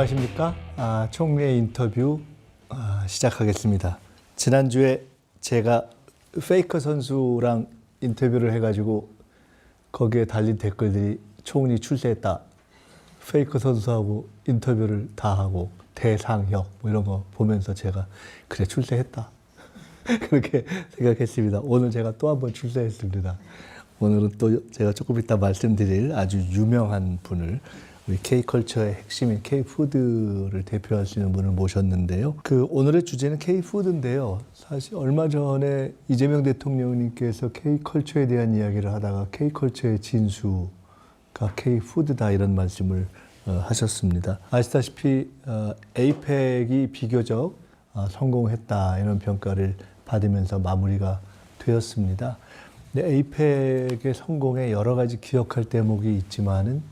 안녕하십니까? 총회 인터뷰 시작하겠습니다. 지난주에 제가 페이커 선수랑 인터뷰를 해가지고 거기에 달린 댓글들이 총리 출세했다. 페이커 선수하고 인터뷰를 다 하고 대상역 뭐 이런 거 보면서 제가 그래 출세했다. 그렇게 생각했습니다. 오늘 제가 또 한 번 출세했습니다. 오늘은 또 제가 조금 이따 말씀드릴 아주 유명한 분을 우리 K컬처의 핵심인 K푸드를 대표할 수 있는 분을 모셨는데요. 오늘의 주제는 K푸드인데요. 사실 얼마 전에 이재명 대통령님께서 K컬처에 대한 이야기를 하다가 K컬처의 진수가 K푸드다 이런 말씀을 하셨습니다. 아시다시피 에이펙이 비교적 성공했다 이런 평가를 받으면서 마무리가 되었습니다. 근데 에이펙의 성공에 여러 가지 기억할 대목이 있지만은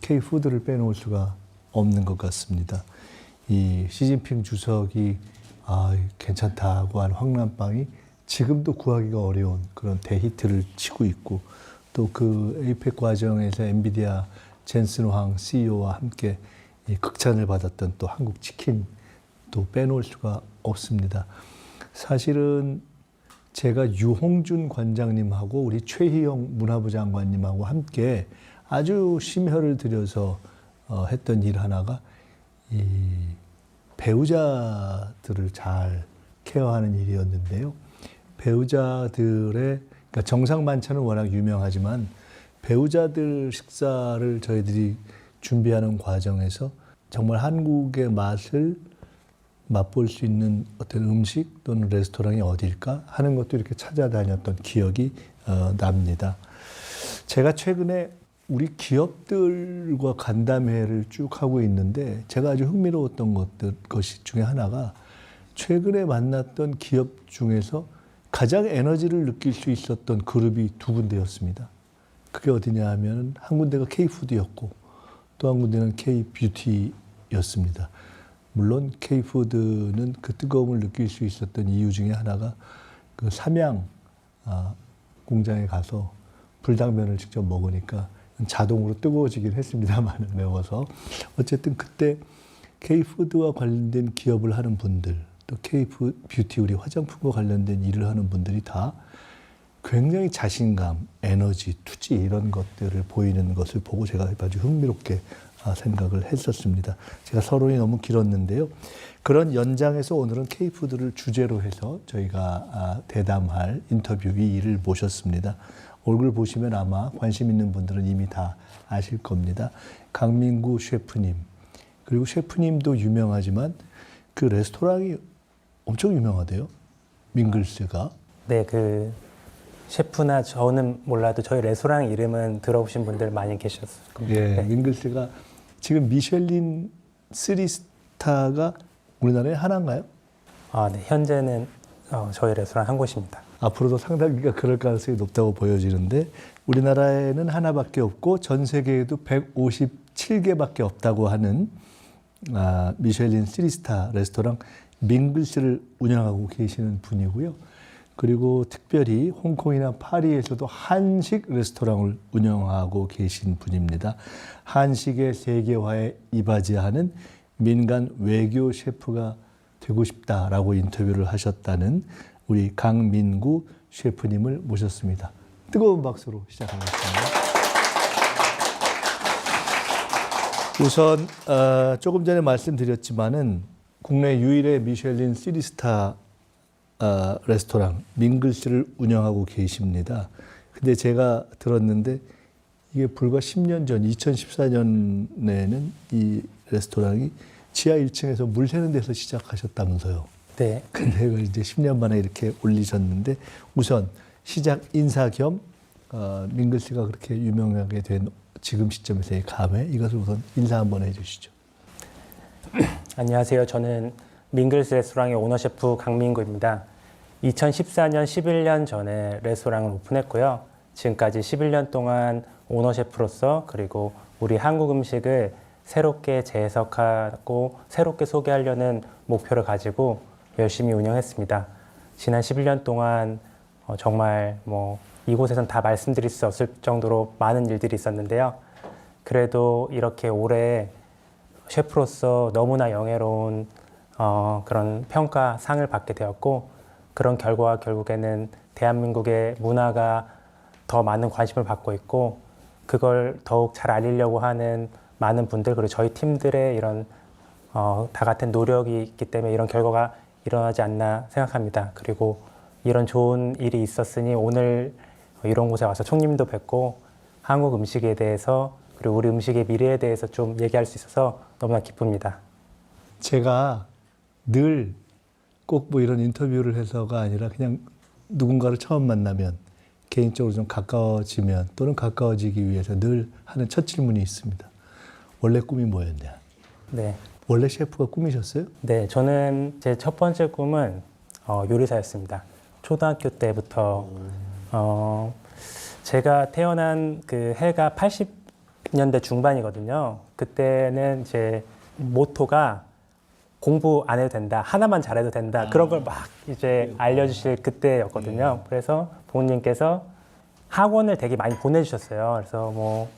K푸드를 빼놓을 수가 없는 것 같습니다. 이 시진핑 주석이 괜찮다고 한 황남빵이 지금도 구하기가 어려운 그런 대히트를 치고 있고 또 그 에이펙 과정에서 엔비디아 젠슨 황 CEO와 함께 극찬을 받았던 또 한국 치킨 또 빼놓을 수가 없습니다. 사실은 제가 유홍준 관장님하고 우리 최희영 문화부 장관님하고 함께 아주 심혈을 들여서 했던 일 하나가 이 배우자들을 잘 케어하는 일이었는데요. 배우자들의 그러니까 정상 만찬은 워낙 유명하지만 배우자들 식사를 저희들이 준비하는 과정에서 정말 한국의 맛을 맛볼 수 있는 어떤 음식 또는 레스토랑이 어딜까 하는 것도 이렇게 찾아다녔던 기억이 납니다. 제가 최근에 우리 기업들과 간담회를 쭉 하고 있는데 제가 아주 흥미로웠던 것이 중에 하나가 최근에 만났던 기업 중에서 가장 에너지를 느낄 수 있었던 그룹이 두 군데였습니다. 그게 어디냐 하면 한 군데가 K푸드였고 또 한 군데는 K뷰티였습니다. 물론 K푸드는 그 뜨거움을 느낄 수 있었던 이유 중에 하나가 그 삼양 공장에 가서 불당면을 직접 먹으니까 자동으로 뜨거워지긴 했습니다만 매워서 어쨌든 그때 K푸드와 관련된 기업을 하는 분들 또 K뷰티 우리 화장품과 관련된 일을 하는 분들이 다 굉장히 자신감, 에너지, 투지 이런 것들을 보이는 것을 보고 제가 아주 흥미롭게 생각을 했었습니다. 제가 서론이 너무 길었는데요. 그런 연장에서 오늘은 K푸드를 주제로 해서 저희가 대담할 인터뷰 위를 모셨습니다. 얼굴 보시면 아마 관심 있는 분들은 이미 다 아실 겁니다. 강민구 셰프님. 그리고 셰프님도 유명하지만 그 레스토랑이 엄청 유명하대요. 밍글스가. 네, 셰프나 저는 몰라도 저희 레스토랑 이름은 들어보신 분들 많이 계셨을 겁니다. 예, 네. 밍글스가 지금 미슐린 3스타가 우리나라에 하나인가요? 네, 현재는 저희 레스토랑 한 곳입니다. 앞으로도 상당히가 그럴 가능성이 높다고 보여지는데 우리나라에는 하나밖에 없고 전 세계에도 157개밖에 없다고 하는 미슐린 3스타 레스토랑 밍글스를 운영하고 계시는 분이고요. 그리고 특별히 홍콩이나 파리에서도 한식 레스토랑을 운영하고 계신 분입니다. 한식의 세계화에 이바지하는 민간 외교 셰프가 되고 싶다라고 인터뷰를 하셨다는 우리 강민구 셰프님을 모셨습니다. 뜨거운 박수로 시작하겠습니다. 우선 조금 전에 말씀드렸지만은 국내 유일의 미슐린 3스타 레스토랑 밍글스를 운영하고 계십니다. 근데 제가 들었는데 이게 불과 10년 전 2014년에는 이 레스토랑이 지하 1층에서 물 새는 데서 시작하셨다면서요. 네. 근데 그걸 이제 10년 만에 이렇게 올리셨는데 우선 시작 인사 겸 밍글스가 그렇게 유명하게 된 지금 시점에서의 감회 이것을 우선 인사 한번 해주시죠. 안녕하세요. 저는 밍글스 레스토랑의 오너 셰프 강민구입니다. 2014년, 11년 전에 레스토랑을 오픈했고요. 지금까지 11년 동안 오너 셰프로서 그리고 우리 한국 음식을 새롭게 재해석하고 새롭게 소개하려는 목표를 가지고 열심히 운영했습니다. 지난 11년 동안 정말 이곳에선 다 말씀드릴 수 없을 정도로 많은 일들이 있었는데요. 그래도 이렇게 오래 셰프로서 너무나 영예로운 그런 평가상을 받게 되었고, 그런 결과가 결국에는 대한민국의 문화가 더 많은 관심을 받고 있고, 그걸 더욱 잘 알리려고 하는 많은 분들, 그리고 저희 팀들의 이런 다 같은 노력이 있기 때문에 이런 결과가 일어나지 않나 생각합니다. 그리고 이런 좋은 일이 있었으니 오늘 이런 곳에 와서 총님도 뵙고 한국 음식에 대해서, 그리고 우리 음식의 미래에 대해서 좀 얘기할 수 있어서 너무나 기쁩니다. 제가 늘 꼭 뭐 이런 인터뷰를 해서가 아니라 그냥 누군가를 처음 만나면 개인적으로 좀 가까워지면 또는 가까워지기 위해서 늘 하는 첫 질문이 있습니다. 원래 꿈이 뭐였냐? 네. 원래 셰프가 꿈이셨어요? 네, 저는 제 첫 번째 꿈은 요리사였습니다. 초등학교 때부터 제가 태어난 그 해가 80년대 중반이거든요. 그때는 제 모토가 공부 안 해도 된다, 하나만 잘해도 된다, 그런 걸 막 이제 알려주실 그때였거든요. 그래서 부모님께서 학원을 되게 많이 보내주셨어요. 그래서 뭐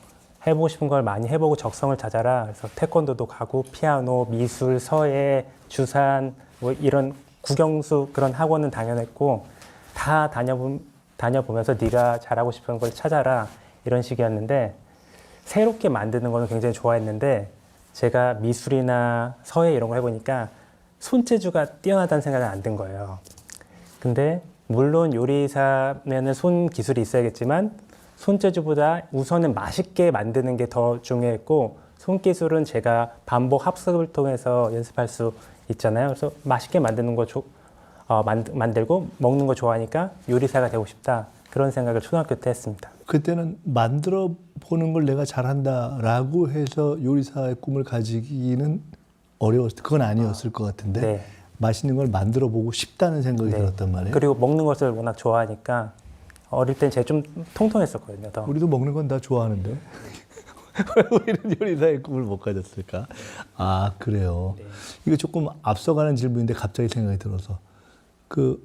해보고 싶은 걸 많이 해보고 적성을 찾아라. 그래서 태권도도 가고 피아노, 미술, 서예, 주산 뭐 이런 국영수 그런 학원은 당연했고, 다 다녀보면서 네가 잘하고 싶은 걸 찾아라, 이런 식이었는데, 새롭게 만드는 거는 굉장히 좋아했는데 제가 미술이나 서예 이런 걸 해보니까 손재주가 뛰어나다는 생각은 안 든 거예요. 근데 물론 요리사면은 손 기술이 있어야겠지만 손재주보다 우선은 맛있게 만드는 게 더 중요했고, 손기술은 제가 반복 학습을 통해서 연습할 수 있잖아요. 그래서 맛있게 만드는 거 만들고 먹는 거 좋아하니까 요리사가 되고 싶다, 그런 생각을 초등학교 때 했습니다. 그때는 만들어 보는 걸 내가 잘한다라고 해서 요리사의 꿈을 가지기는 어려웠을, 그건 아니었을 것 같은데 네. 맛있는 걸 만들어 보고 싶다는 생각이 네. 들었단 말이에요. 그리고 먹는 것을 워낙 좋아하니까 어릴 땐 제가 좀 통통했었거든요. 더. 우리도 먹는 건 다 좋아하는데 왜 우리는 요리사의 꿈을 못 가졌을까? 아, 그래요. 네. 이거 조금 앞서가는 질문인데 갑자기 생각이 들어서, 그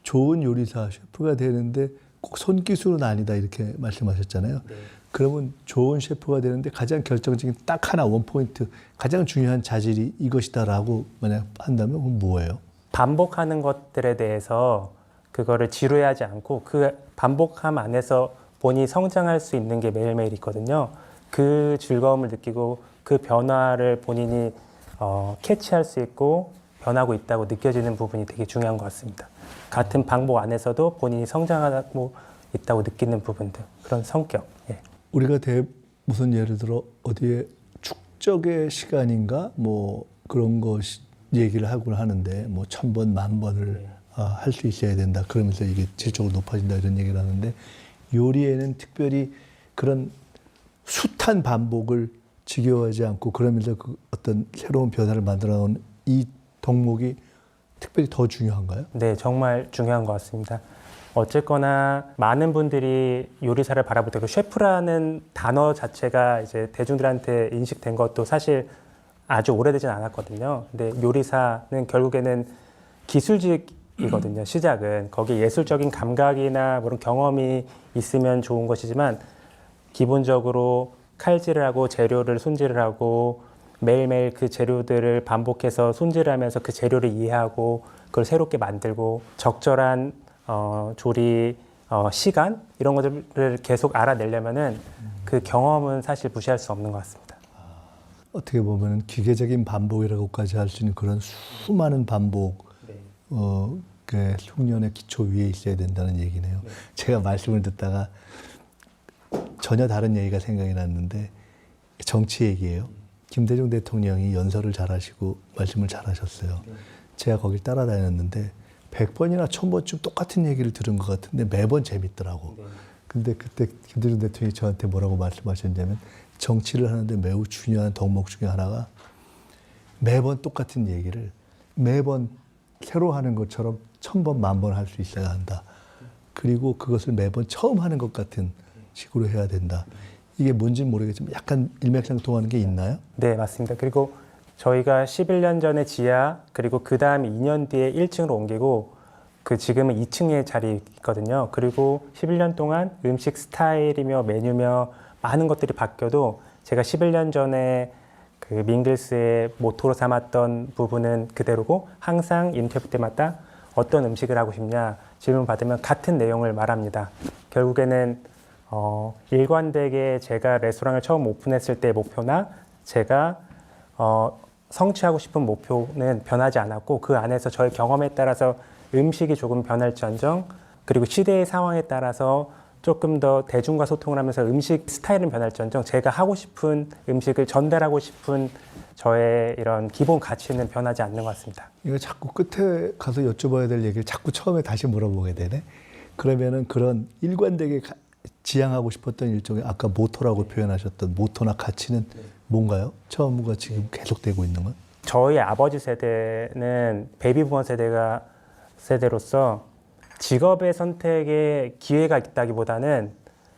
좋은 요리사 셰프가 되는데 꼭 손기술은 아니다 이렇게 말씀하셨잖아요. 네. 그러면 좋은 셰프가 되는데 가장 결정적인 딱 하나 원포인트, 가장 중요한 자질이 이것이다라고 만약 한다면 그건 뭐예요? 반복하는 것들에 대해서 그거를 지루해하지 않고 그 반복함 안에서 본인이 성장할 수 있는 게 매일매일 있거든요. 그 즐거움을 느끼고 그 변화를 본인이 캐치할 수 있고 변하고 있다고 느껴지는 부분이 되게 중요한 것 같습니다. 같은 방법 안에서도 본인이 성장하고 있다고 느끼는 부분들, 그런 성격. 예. 우리가 무슨 예를 들어 어디에 축적의 시간인가 뭐 그런 것 얘기를 하곤 하는데, 뭐 1000번, 10,000번을 할 수 있어야 된다, 그러면서 이게 질적으로 높아진다 이런 얘기를 하는데, 요리에는 특별히 그런 숱한 반복을 지겨워하지 않고 그러면서 그 어떤 새로운 변화를 만들어 나온 이 덕목이 특별히 더 중요한가요? 네, 정말 중요한 것 같습니다. 어쨌거나 많은 분들이 요리사를 바라볼 때 그 셰프라는 단어 자체가 이제 대중들한테 인식된 것도 사실 아주 오래되진 않았거든요. 근데 요리사는 결국에는 기술직이거든요. 시작은 거기에 예술적인 감각이나 그런 경험이 있으면 좋은 것이지만, 기본적으로 칼질을 하고 재료를 손질을 하고 매일매일 그 재료들을 반복해서 손질을 하면서 그 재료를 이해하고 그걸 새롭게 만들고 적절한 조리 시간 이런 것들을 계속 알아내려면은 그 경험은 사실 무시할 수 없는 것 같습니다. 어떻게 보면 기계적인 반복이라고까지 할 수 있는 그런 수많은 반복, 그 흉년의 기초 위에 있어야 된다는 얘기네요. 제가 말씀을 듣다가 전혀 다른 얘기가 생각이 났는데, 정치 얘기예요. 김대중 대통령이 연설을 잘하시고 말씀을 잘하셨어요. 제가 거길 따라다녔는데 100번이나 1000번쯤 똑같은 얘기를 들은 것 같은데 매번 재밌더라고. 근데 그때 김대중 대통령이 저한테 뭐라고 말씀하셨냐면, 정치를 하는데 매우 중요한 덕목 중에 하나가 매번 똑같은 얘기를 매번 새로 하는 것처럼 1000번, 10,000번 할 수 있어야 한다. 그리고 그것을 매번 처음 하는 것 같은 식으로 해야 된다. 이게 뭔지는 모르겠지만 약간 일맥상통하는 게 있나요? 네, 맞습니다. 그리고 저희가 11년 전에 지하, 그리고 그 다음 2년 뒤에 1층으로 옮기고, 그 지금은 2층에 자리 있거든요. 그리고 11년 동안 음식 스타일이며 메뉴며 많은 것들이 바뀌어도 제가 11년 전에 그 밍글스의 모토로 삼았던 부분은 그대로고 항상 인터뷰 때마다 어떤 음식을 하고 싶냐 질문 받으면 같은 내용을 말합니다. 결국에는 일관되게 제가 레스토랑을 처음 오픈했을 때 목표나 제가 성취하고 싶은 목표는 변하지 않았고 그 안에서 저의 경험에 따라서 음식이 조금 변할지언정 그리고 시대의 상황에 따라서 조금 더 대중과 소통을 하면서 음식 스타일은 변할지언정 제가 하고 싶은 음식을 전달하고 싶은 저의 이런 기본 가치는 변하지 않는 것 같습니다. 이거 자꾸 끝에 가서 여쭤봐야 될 얘기를 자꾸 처음에 다시 물어보게 되네. 그러면은 그런 일관되게 지향하고 싶었던 일종의 아까 모토라고 표현하셨던 모토나 가치는 뭔가요? 처음과 지금 계속되고 있는 건? 저희 아버지 세대는 베이비부머 세대로서 직업의 선택에 기회가 있다기보다는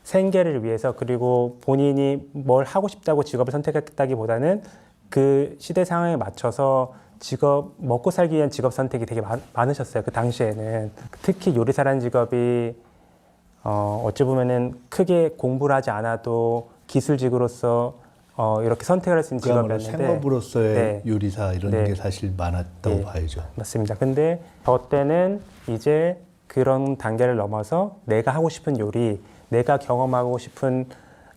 생계를 위해서 그리고 본인이 뭘 하고 싶다고 직업을 선택했다기보다는 그 시대 상황에 맞춰서 직업 먹고 살기 위한 직업 선택이 되게 많으셨어요. 그 당시에는 특히 요리사라는 직업이 어찌 보면은 크게 공부를 하지 않아도 기술직으로서 이렇게 선택을 할 수 있는 직업이었는데 생업으로서의 네. 요리사 이런 네. 게 사실 많았다고 네. 봐야죠. 맞습니다. 근데 저 때는 이제 그런 단계를 넘어서 내가 하고 싶은 요리, 내가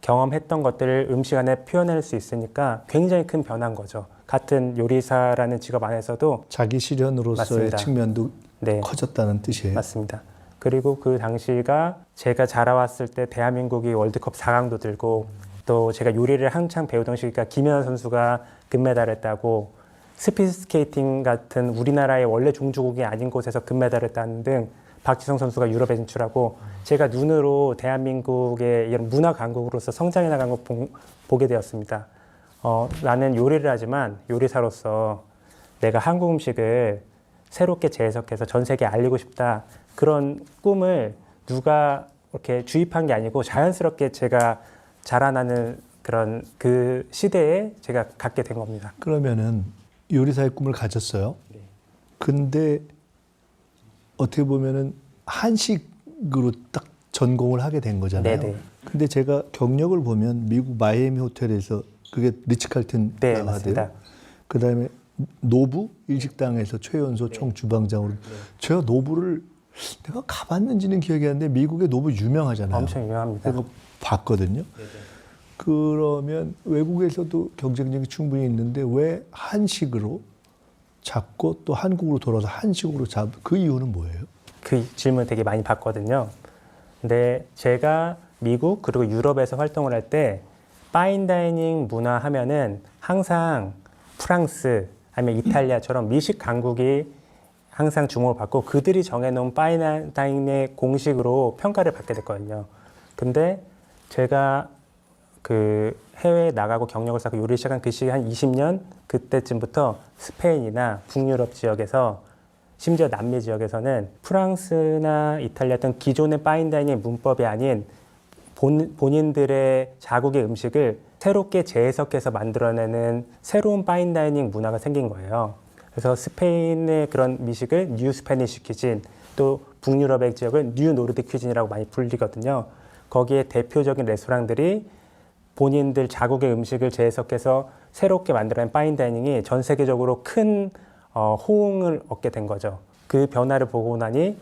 경험했던 것들을 음식 안에 표현할 수 있으니까 굉장히 큰 변화인 거죠. 같은 요리사라는 직업 안에서도 자기 실현으로서의 맞습니다. 측면도 네. 커졌다는 뜻이에요. 맞습니다. 그리고 그 당시가 제가 자라왔을 때 대한민국이 월드컵 4강도 들고 또 제가 요리를 한창 배우던 시기가 김연아 선수가 금메달을 따고 스피드 스케이팅 같은 우리나라의 원래 종주국이 아닌 곳에서 금메달을 따는 등 박지성 선수가 유럽에 진출하고 제가 눈으로 대한민국의 이런 문화 강국으로서 성장해 나간 걸 보게 되었습니다. 나는 요리를 하지만 요리사로서 내가 한국 음식을 새롭게 재해석해서 전 세계에 알리고 싶다. 그런 꿈을 누가 이렇게 주입한 게 아니고 자연스럽게 제가 자라나는 그런 그 시대에 제가 갖게 된 겁니다. 그러면은 요리사의 꿈을 가졌어요. 네. 근데 어떻게 보면은 한식으로 딱 전공을 하게 된 거잖아요. 네네. 근데 제가 경력을 보면 미국 마이애미 호텔에서 그게 리츠칼튼 네, 맞습니다. 그다음에 노부 일식당에서 최연소 총주방장으로 제가 노부를 내가 가봤는지는 기억이 안 나는데 미국의 노부 유명하잖아요. 엄청 유명합니다. 그거 봤거든요. 그러면 외국에서도 경쟁력이 충분히 있는데 왜 한식으로 잡고 또 한국으로 돌아서 한식으로 그 이유는 뭐예요? 그 질문 되게 많이 받거든요. 근데 제가 미국 그리고 유럽에서 활동을 할 때 파인다이닝 문화 하면은 항상 프랑스 아니면 이탈리아처럼 미식 강국이 항상 주목을 받고 그들이 정해놓은 파인다이닝의 공식으로 평가를 받게 됐거든요. 근데 제가 그 해외에 나가고 경력을 쌓고 요리 시작한 그 시기 한 20년 그때쯤부터 스페인이나 북유럽 지역에서 심지어 남미 지역에서는 프랑스나 이탈리아 등 기존의 파인다이닝 문법이 아닌 본인들의 자국의 음식을 새롭게 재해석해서 만들어내는 새로운 파인다이닝 문화가 생긴 거예요. 그래서 스페인의 그런 미식을 뉴 스페니쉬 퀴진, 또 북유럽의 지역을 뉴 노르딕 퀴진이라고 많이 불리거든요. 거기에 대표적인 레스토랑들이 본인들 자국의 음식을 재해석해서 새롭게 만들어낸 파인다이닝이 전 세계적으로 큰 호응을 얻게 된 거죠. 그 변화를 보고 나니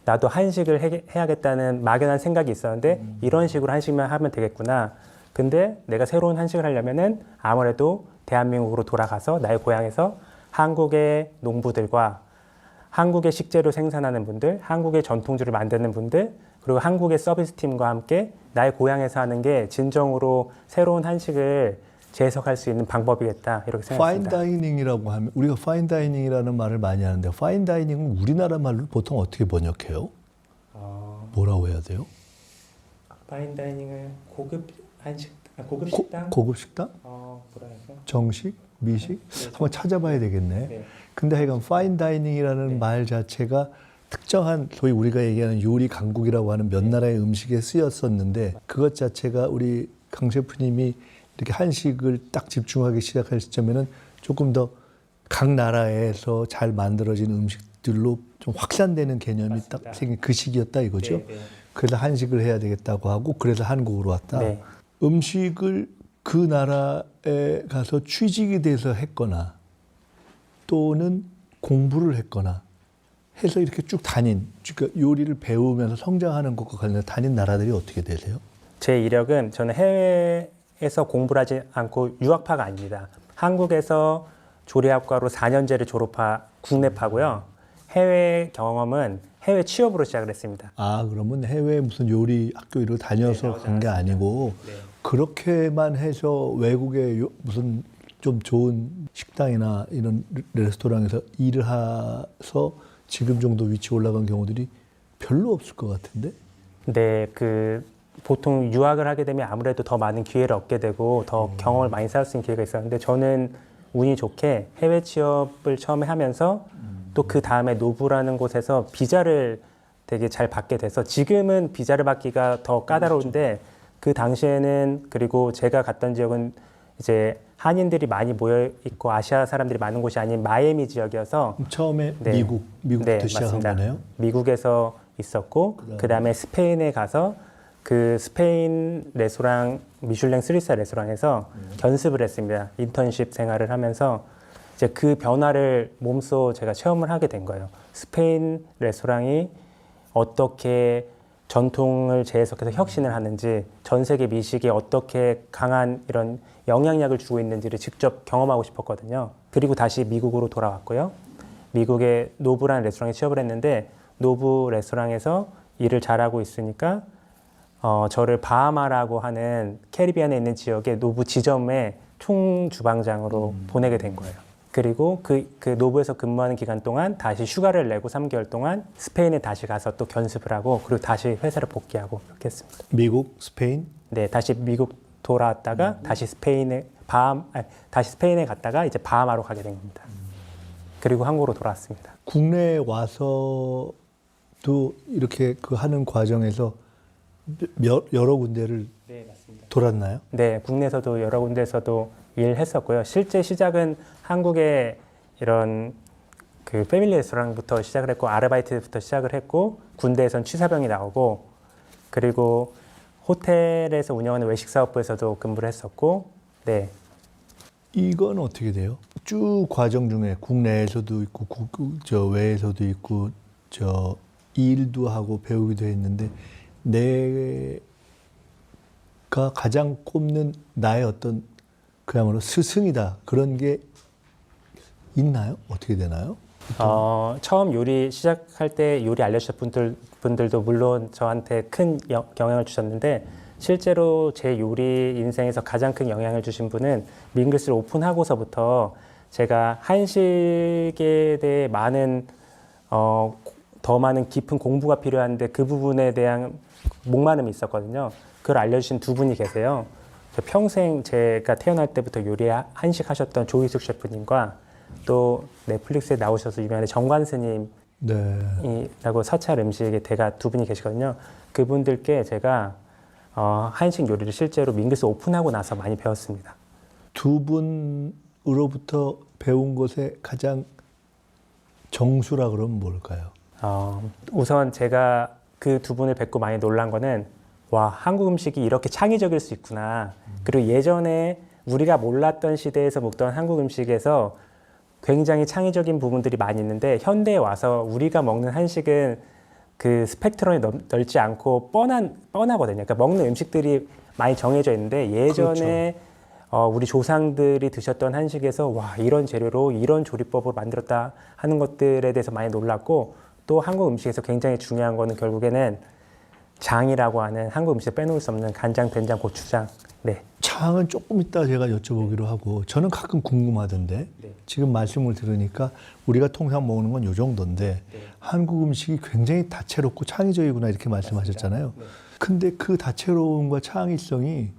나도 한식을 해야겠다는 막연한 생각이 있었는데 이런 식으로 한식만 하면 되겠구나. 근데 내가 새로운 한식을 하려면은 아무래도 대한민국으로 돌아가서 나의 고향에서 한국의 농부들과 한국의 식재료 생산하는 분들, 한국의 전통주를 만드는 분들, 그리고 한국의 서비스 팀과 함께 나의 고향에서 하는 게 진정으로 새로운 한식을 재해석할 수 있는 방법이겠다 이렇게 생각했습니다. 파인다이닝이라고 하면 우리가 파인다이닝이라는 말을 많이 하는데 파인다이닝은 우리나라 말로 보통 어떻게 번역해요? 뭐라고 해야 돼요? 파인다이닝을 고급 한식, 고급 식당? 고급 식당? 뭐라 해서? 정식? 미식? 한번 찾아봐야 되겠네. 네. 근데 하여간 파인다이닝이라는 말 자체가 특정한 소위 우리가 얘기하는 요리 강국이라고 하는 몇 나라의 음식에 쓰였었는데 그것 자체가 우리 강 셰프님이 이렇게 한식을 딱 집중하기 시작할 시점에는 조금 더 각 나라에서 잘 만들어진 음식들로 좀 확산되는 개념이 맞습니다. 딱 생긴 그 시기였다 이거죠. 네. 그래서 한식을 해야 되겠다고 하고 그래서 한국으로 왔다. 네. 음식을 그 나라에 가서 취직이 돼서 했거나 또는 공부를 했거나 해서 이렇게 쭉 그러니까 요리를 배우면서 성장하는 것과 관련해서 다닌 나라들이 어떻게 되세요? 제 이력은 저는 해외에서 공부를 하지 않고 유학파가 아닙니다. 한국에서 조리학과로 4년제를 졸업한 국내파고요. 해외 경험은 해외 취업으로 시작을 했습니다. 아, 그러면 해외 무슨 요리 학교 이런 거 다녀서 간 게 아니고 네. 그렇게만 해서 외국의 무슨 좀 좋은 식당이나 이런 레스토랑에서 일을 해서 지금 정도 위치 올라간 경우들이 별로 없을 것 같은데? 네, 보통 유학을 하게 되면 아무래도 더 많은 기회를 얻게 되고 더 경험을 많이 쌓을 수 있는 기회가 있었는데 저는 운이 좋게 해외 취업을 처음에 하면서 또 그 다음에 노부라는 곳에서 비자를 되게 잘 받게 돼서 지금은 비자를 받기가 더 까다로운데 그 당시에는 그리고 제가 갔던 지역은 이제 한인들이 많이 모여 있고 아시아 사람들이 많은 곳이 아닌 마이애미 지역이어서 처음에 네. 미국부터 네, 시작한 맞습니다. 거네요? 미국에서 있었고 그다음에 스페인에 가서 그 스페인 레스토랑 미슐랭 3스타 레스토랑에서 견습을 했습니다. 인턴십 생활을 하면서 이제 그 변화를 몸소 제가 체험을 하게 된 거예요. 스페인 레스토랑이 어떻게 전통을 재해석해서 혁신을 하는지, 전 세계 미식에 어떻게 강한 이런 영향력을 주고 있는지를 직접 경험하고 싶었거든요. 그리고 다시 미국으로 돌아왔고요. 미국의 노브라는 레스토랑에 취업을 했는데 노브 레스토랑에서 일을 잘하고 있으니까 저를 바하마라고 하는 캐리비안에 있는 지역의 노브 지점의 총주방장으로 보내게 된 거예요. 그리고 그 노브에서 근무하는 기간 동안 다시 휴가를 내고 3개월 동안 스페인에 다시 가서 또 견습을 하고 그리고 다시 회사를 복귀하고 이렇게 했습니다. 미국, 스페인? 네, 다시 미국 돌아왔다가 다시 스페인에 갔다가 이제 바하마로 가게 된 겁니다. 그리고 한국으로 돌아왔습니다. 국내에 와서도 이렇게 그 하는 과정에서 여러 군데를 네, 맞습니다. 돌았나요? 네, 국내에서도 여러 군데에서도 일했었고요. 실제 시작은 한국의 이런 그 패밀리 레스토랑부터 시작을 했고 아르바이트부터 시작을 했고 군대에선 취사병이 나오고 그리고 호텔에서 운영하는 외식 사업부에서도 근무를 했었고 네. 이건 어떻게 돼요? 쭉 과정 중에 국내에서도 있고 저 외에서도 있고 저 일도 하고 배우기도 했는데 내가 가장 꼽는 나의 어떤 그야말로 스승이다 그런 게 있나요? 어떻게 되나요? 처음 요리 시작할 때 요리 알려주신 분들도 물론 저한테 큰 영향을 주셨는데 실제로 제 요리 인생에서 가장 큰 영향을 주신 분은 밍글스를 오픈하고서부터 제가 한식에 대해 더 많은 깊은 공부가 필요한데 그 부분에 대한 목마름이 있었거든요. 그걸 알려주신 두 분이 계세요. 평생 제가 태어날 때부터 요리 한식 하셨던 조희숙 셰프님과 또 넷플릭스에 나오셔서 유명한 정관 스님이라고 네. 사찰 음식의 대가 두 분이 계시거든요. 그분들께 제가 한식 요리를 실제로 밍글스 오픈하고 나서 많이 배웠습니다. 두 분으로부터 배운 것에 가장 정수라 그러면 뭘까요? 우선 제가 그 두 분을 뵙고 많이 놀란 거는 와, 한국 음식이 이렇게 창의적일 수 있구나. 그리고 예전에 우리가 몰랐던 시대에서 먹던 한국 음식에서 굉장히 창의적인 부분들이 많이 있는데 현대에 와서 우리가 먹는 한식은 그 스펙트럼이 넓지 않고 뻔하거든요. 그러니까 먹는 음식들이 많이 정해져 있는데 예전에 그렇죠. 우리 조상들이 드셨던 한식에서 와, 이런 재료로 이런 조리법으로 만들었다 하는 것들에 대해서 많이 놀랐고 또 한국 음식에서 굉장히 중요한 거는 결국에는 장이라고 하는 한국 음식에 빼놓을 수 없는 간장, 된장, 고추장. 네. 장은 조금 이따 제가 여쭤보기로 하고 저는 가끔 궁금하던데 네. 지금 말씀을 들으니까 우리가 통상 먹는 건 요 정도인데 네. 한국 음식이 굉장히 다채롭고 창의적이구나 이렇게 말씀하셨잖아요. 네. 근데 그 다채로움과 창의성이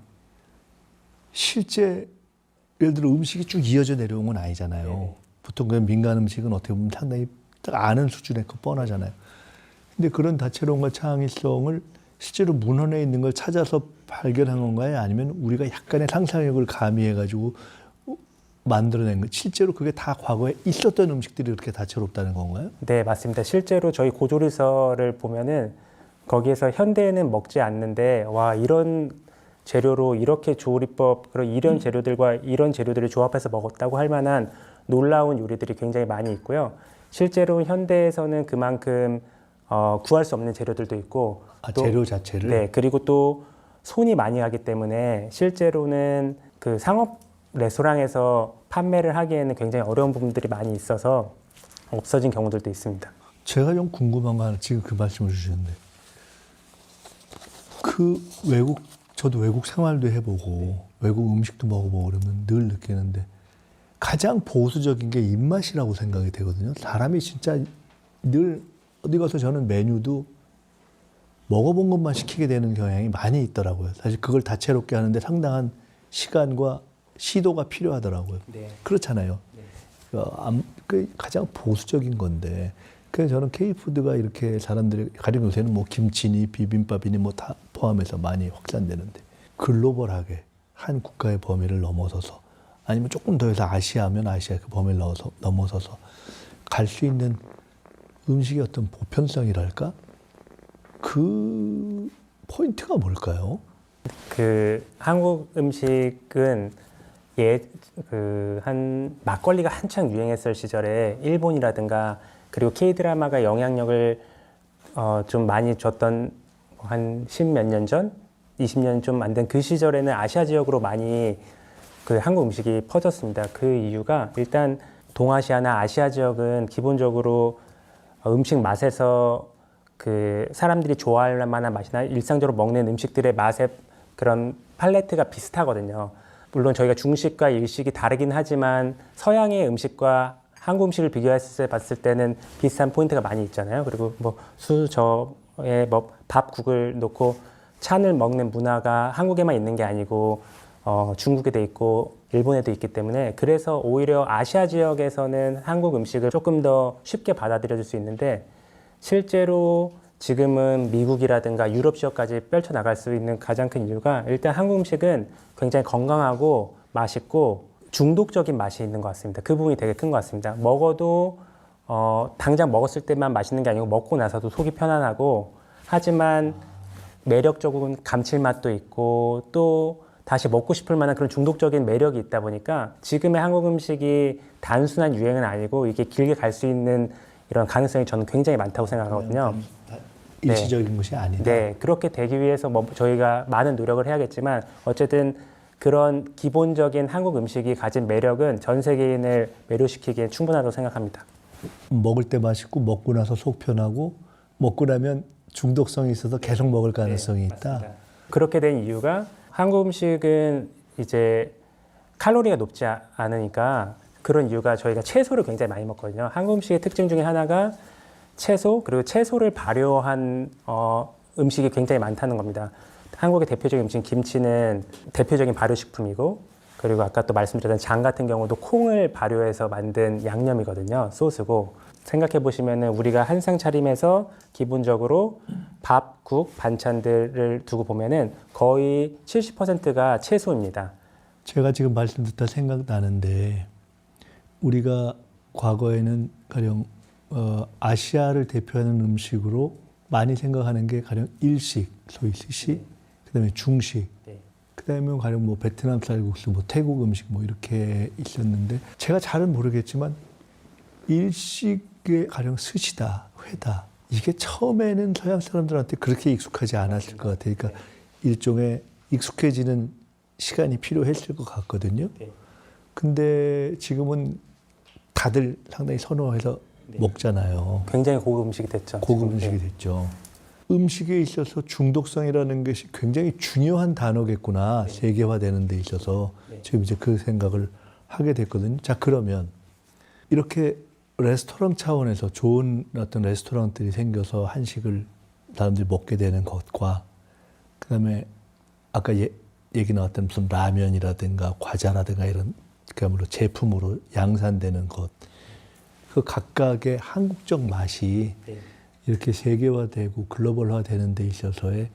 실제 예를 들어 음식이 쭉 이어져 내려온 건 아니잖아요. 네. 보통 그 민간 음식은 어떻게 보면 상당히 딱 아는 수준의 거 뻔하잖아요. 근데 그런 다채로움과 창의성을 실제로 문헌에 있는 걸 찾아서 발견한 건가요? 아니면 우리가 약간의 상상력을 가미해가지고 만들어낸 거? 실제로 그게 다 과거에 있었던 음식들이 그렇게 다채롭다는 건가요? 네, 맞습니다. 실제로 저희 고조리서를 보면은 거기에서 현대에는 먹지 않는데 와, 이런 재료로 이렇게 조리법, 그리고 이런 재료들과 이런 재료들을 조합해서 먹었다고 할 만한 놀라운 요리들이 굉장히 많이 있고요. 실제로 현대에서는 그만큼 구할 수 없는 재료들도 있고, 재료 자체를? 네, 그리고 또 손이 많이 가기 때문에 실제로는 그 상업 레스토랑에서 판매를 하기에는 굉장히 어려운 부분들이 많이 있어서 없어진 경우들도 있습니다. 제가 좀 궁금한 거 하나, 지금 그 말씀을 주셨는데, 저도 외국 생활도 해보고 외국 음식도 먹어보고 그러면 늘 느끼는데 가장 보수적인 게 입맛이라고 생각이 되거든요. 사람이 진짜 늘 어디 가서 저는 메뉴도 먹어본 것만 시키게 되는 경향이 많이 있더라고요. 사실 그걸 다채롭게 하는데 상당한 시간과 시도가 필요하더라고요. 네. 그렇잖아요. 그 가장 보수적인 건데, 그래서 저는 K푸드가 이렇게 사람들이 가령 요새는 뭐 김치니 비빔밥이니 뭐 다 포함해서 많이 확산되는데, 글로벌하게 한 국가의 범위를 넘어서서, 아니면 조금 더 해서 아시아면 아시아 그 범위를 넘어서서 갈 수 있는 음식의 어떤 보편성이랄까? 그 포인트가 뭘까요? 그 한국 음식은 한 막걸리가 한창 유행했을 시절에 일본이라든가 그리고 K드라마가 영향력을 좀 많이 줬던 한 10몇 년 전, 20년 좀 안 된 그 시절에는 아시아 지역으로 많이 그 한국 음식이 퍼졌습니다. 그 이유가 일단 동아시아나 아시아 지역은 기본적으로 음식 맛에서 그 사람들이 좋아할 만한 맛이나 일상적으로 먹는 음식들의 맛의 그런 팔레트가 비슷하거든요. 물론 저희가 중식과 일식이 다르긴 하지만 서양의 음식과 한국 음식을 비교했을 때 봤을 때는 비슷한 포인트가 많이 있잖아요. 그리고 뭐 수저에 뭐 밥국을 놓고 찬을 먹는 문화가 한국에만 있는 게 아니고 중국에도 있고 일본에도 있기 때문에, 그래서 오히려 아시아 지역에서는 한국 음식을 조금 더 쉽게 받아들여질 수 있는데, 실제로 지금은 미국이라든가 유럽 지역까지 펼쳐나갈 수 있는 가장 큰 이유가 일단 한국 음식은 굉장히 건강하고 맛있고 중독적인 맛이 있는 것 같습니다. 그 부분이 되게 큰 것 같습니다. 먹어도 당장 먹었을 때만 맛있는 게 아니고 먹고 나서도 속이 편안하고, 하지만 매력적인 감칠맛도 있고 또 다시 먹고 싶을 만한 그런 중독적인 매력이 있다 보니까 지금의 한국 음식이 단순한 유행은 아니고 이게 길게 갈 수 있는 이런 가능성이 저는 굉장히 많다고 생각하거든요. 일시적인 것이 아니다. 네, 그렇게 되기 위해서 뭐 저희가 많은 노력을 해야겠지만 어쨌든 그런 기본적인 한국 음식이 가진 매력은 전 세계인을 매료시키기에 충분하다고 생각합니다. 먹을 때 맛있고 먹고 나서 속 편하고 먹고 나면 중독성이 있어서 계속 먹을 가능성이 있다. 맞습니다. 그렇게 된 이유가 한국 음식은 이제 칼로리가 높지 않으니까, 그런 이유가 저희가 채소를 굉장히 많이 먹거든요. 한국 음식의 특징 중에 하나가 채소, 그리고 채소를 발효한 음식이 굉장히 많다는 겁니다. 한국의 대표적인 음식 김치는 대표적인 발효식품이고, 그리고 아까 또 말씀드렸던 장 같은 경우도 콩을 발효해서 만든 양념이거든요. 소스고. 생각해 보시면은 우리가 한상 차림에서 기본적으로 밥, 국, 반찬들을 두고 보면은 거의 70%가 채소입니다. 제가 지금 말씀 듣다 생각나는데, 우리가 과거에는 가령 아시아를 대표하는 음식으로 많이 생각하는 게 가령 일식, 소위 스시, 그다음에 중식, 그다음에 가령 뭐 베트남 쌀국수, 뭐 태국 음식 뭐 이렇게 있었는데, 제가 잘은 모르겠지만 일식의 가령 스시다, 회다, 이게 처음에는 서양 사람들한테 그렇게 익숙하지 않았을 것 같아요. 그러니까 일종의 익숙해지는 시간이 필요했을 것 같거든요. 근데 지금은 다들 상당히 선호해서 먹잖아요. 굉장히 고급 음식이 됐죠. 고급 음식이 됐죠. 음식에 있어서 중독성이라는 것이 굉장히 중요한 단어겠구나. 세계화되는 데 있어서 지금 이제 그 생각을 하게 됐거든요. 자, 그러면 이렇게 레스토랑 차원에서 좋은 어떤 레스토랑들이 생겨서 한식을 사람들이 먹게 되는 것과, 그다음에 아까 얘기 나왔던 무슨 라면이라든가 과자라든가 이런 그야말로 제품으로 양산되는 것, 그 각각의 한국적 맛이 이렇게 세계화되고 글로벌화되는 데 있어서의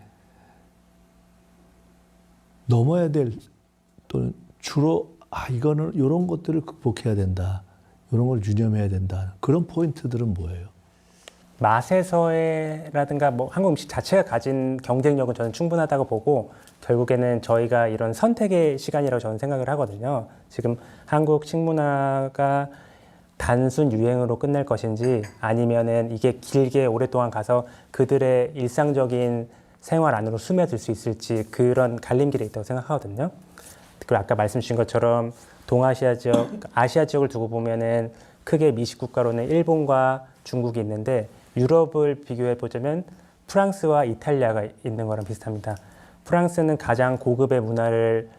넘어야 될, 또는 주로 이거는 이런 것들을 극복해야 된다, 이런 걸 유념해야 된다, 그런 포인트들은 뭐예요? 맛에서라든가 뭐 한국 음식 자체가 가진 경쟁력은 저는 충분하다고 보고 결국에는 저희가 이런 선택의 시간이라고 저는 생각을 하거든요. 지금 한국 식문화가 단순 유행으로 끝날 것인지 아니면은 이게 길게 오랫동안 가서 그들의 일상적인 생활 안으로 스며들 수 있을지 그런 갈림길에 있다고 생각하거든요. 그리고 아까 말씀 주신 것처럼 동아시아 지역, 아시아 지역을 두고 보면은 크게 미식 국가로는 일본과 중국이 있는데 유럽을 비교해 보자면 프랑스와 이탈리아가 있는 거랑 비슷합니다. 프랑스는 가장 고급의 문화를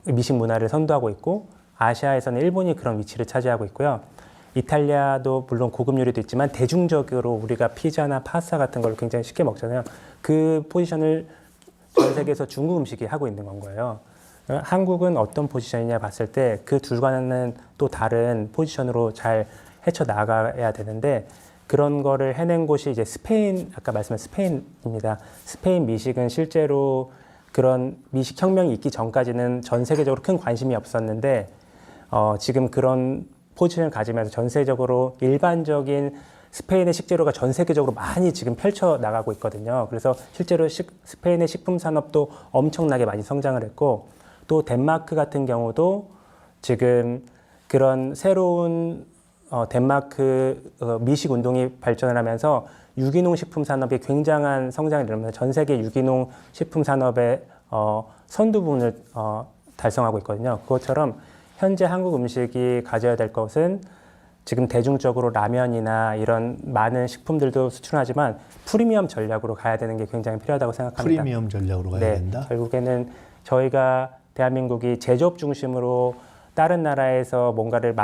미식 문화를 선도하고 있고 아시아에서는 일본이 그런 위치를 차지하고 있고요. 이탈리아도 물론 고급 요리도 있지만 대중적으로 우리가 피자나 파스타 같은 걸 굉장히 쉽게 먹잖아요. 그 포지션을 전 세계에서 중국 음식이 하고 있는 건 거예요. 한국은 어떤 포지션이냐 봤을 때 그 둘과는 또 다른 포지션으로 잘 헤쳐 나가야 되는데 그런 거를 해낸 곳이 이제 스페인, 아까 말씀한 스페인입니다. 스페인 미식은 실제로 그런 미식 혁명이 있기 전까지는 전 세계적으로 큰 관심이 없었는데 지금 그런 포지션을 가지면서 전 세계적으로 일반적인 스페인의 식재료가 전 세계적으로 많이 지금 펼쳐 나가고 있거든요. 그래서 실제로 스페인의 식품 산업도 엄청나게 많이 성장을 했고 또 덴마크 같은 경우도 지금 그런 새로운 덴마크 미식 운동이 발전을 하면서 유기농 식품 산업이 굉장한 성장을 이루면서 전 세계 유기농 식품 산업의 선두 부분을 달성하고 있거든요. 그것처럼 현재 한국 음식이 가져야 될 것은 지금 대중적으로 라면이나 이런 많은 식품들도 수출하지만 프리미엄 전략으로 가야 되는 게 굉장히 필요하다고 생각합니다. 프리미엄 전략으로 가야 네, 된다. 결국에는 저희가 대한민국이 제조업 중심으로 다른 나라에서 뭔가를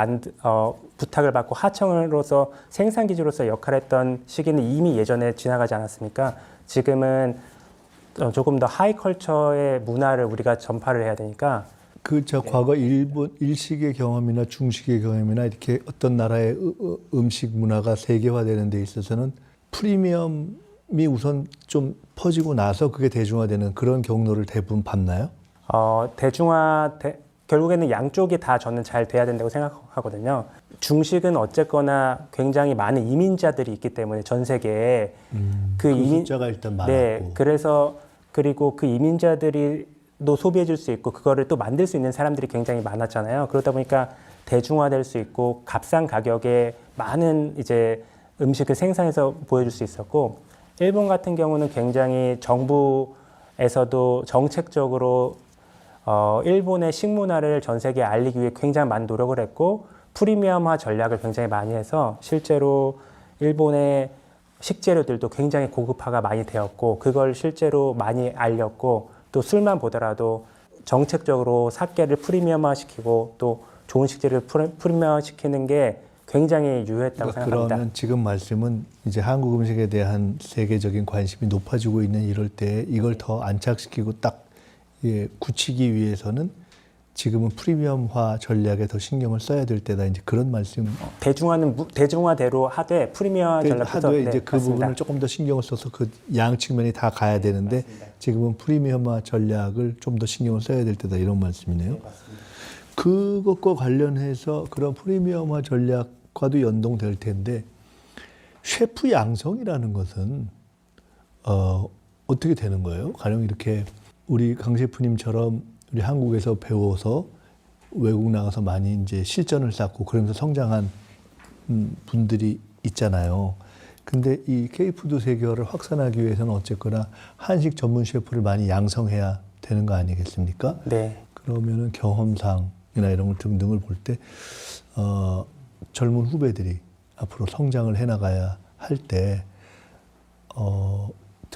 부탁을 받고 하청으로서 생산 기지로서 역할했던 시기는 이미 예전에 지나가지 않았습니까? 지금은 조금 더 하이컬처의 문화를 우리가 전파를 해야 되니까 저 과거 일본 일식의 경험이나 중식의 경험이나 이렇게 어떤 나라의 음식 문화가 세계화되는 데 있어서는 프리미엄이 우선 좀 퍼지고 나서 그게 대중화되는 그런 경로를 대부분 밟나요? 결국에는 양쪽이 다 저는 잘 돼야 된다고 생각하거든요. 중식은 어쨌거나 굉장히 많은 이민자들이 있기 때문에 전 세계에 그 숫자가 일단 많았고. 네, 그리고 그 이민자들이 또 소비해 줄 수 있고 그거를 또 만들 수 있는 사람들이 굉장히 많았잖아요. 그러다 보니까 대중화될 수 있고 값싼 가격에 많은 이제 음식을 생산해서 보여줄 수 있었고 일본 같은 경우는 굉장히 정부에서도 정책적으로 일본의 식문화를 전 세계에 알리기 위해 굉장히 많은 노력을 했고 프리미엄화 전략을 굉장히 많이 해서 실제로 일본의 식재료들도 굉장히 고급화가 많이 되었고 그걸 실제로 많이 알렸고 또 술만 보더라도 정책적으로 사케를 프리미엄화 시키고 또 좋은 식재료를 프리미엄화 시키는 게 굉장히 유효했다고 생각합니다. 그러면 지금 말씀은 이제 한국 음식에 대한 세계적인 관심이 높아지고 있는 이럴 때 이걸 더 안착시키고 딱 굳히기 위해서는 지금은 프리미엄화 전략에 더 신경을 써야 될 때다. 이제 그런 말씀. 대중화대로 하되 프리미엄 전략부터 하되 이제 그 맞습니다. 부분을 조금 더 신경을 써서 그 양 측면이 다 가야 되는데 맞습니다. 지금은 프리미엄화 전략을 좀 더 신경을 써야 될 때다 이런 말씀이네요. 네, 맞습니다. 그것과 관련해서 그런 프리미엄화 전략과도 연동될 텐데 셰프 양성이라는 것은 어떻게 되는 거예요? 가령 이렇게 우리 강 셰프님처럼 우리 한국에서 배워서 외국 나가서 많이 이제 실전을 쌓고 그러면서 성장한 분들이 있잖아요. 근데 이 K푸드 세계화를 확산하기 위해서는 어쨌거나 한식 전문 셰프를 많이 양성해야 되는 거 아니겠습니까? 네. 그러면은 경험상이나 이런 것 등등을 볼 때 젊은 후배들이 앞으로 성장을 해나가야 할 때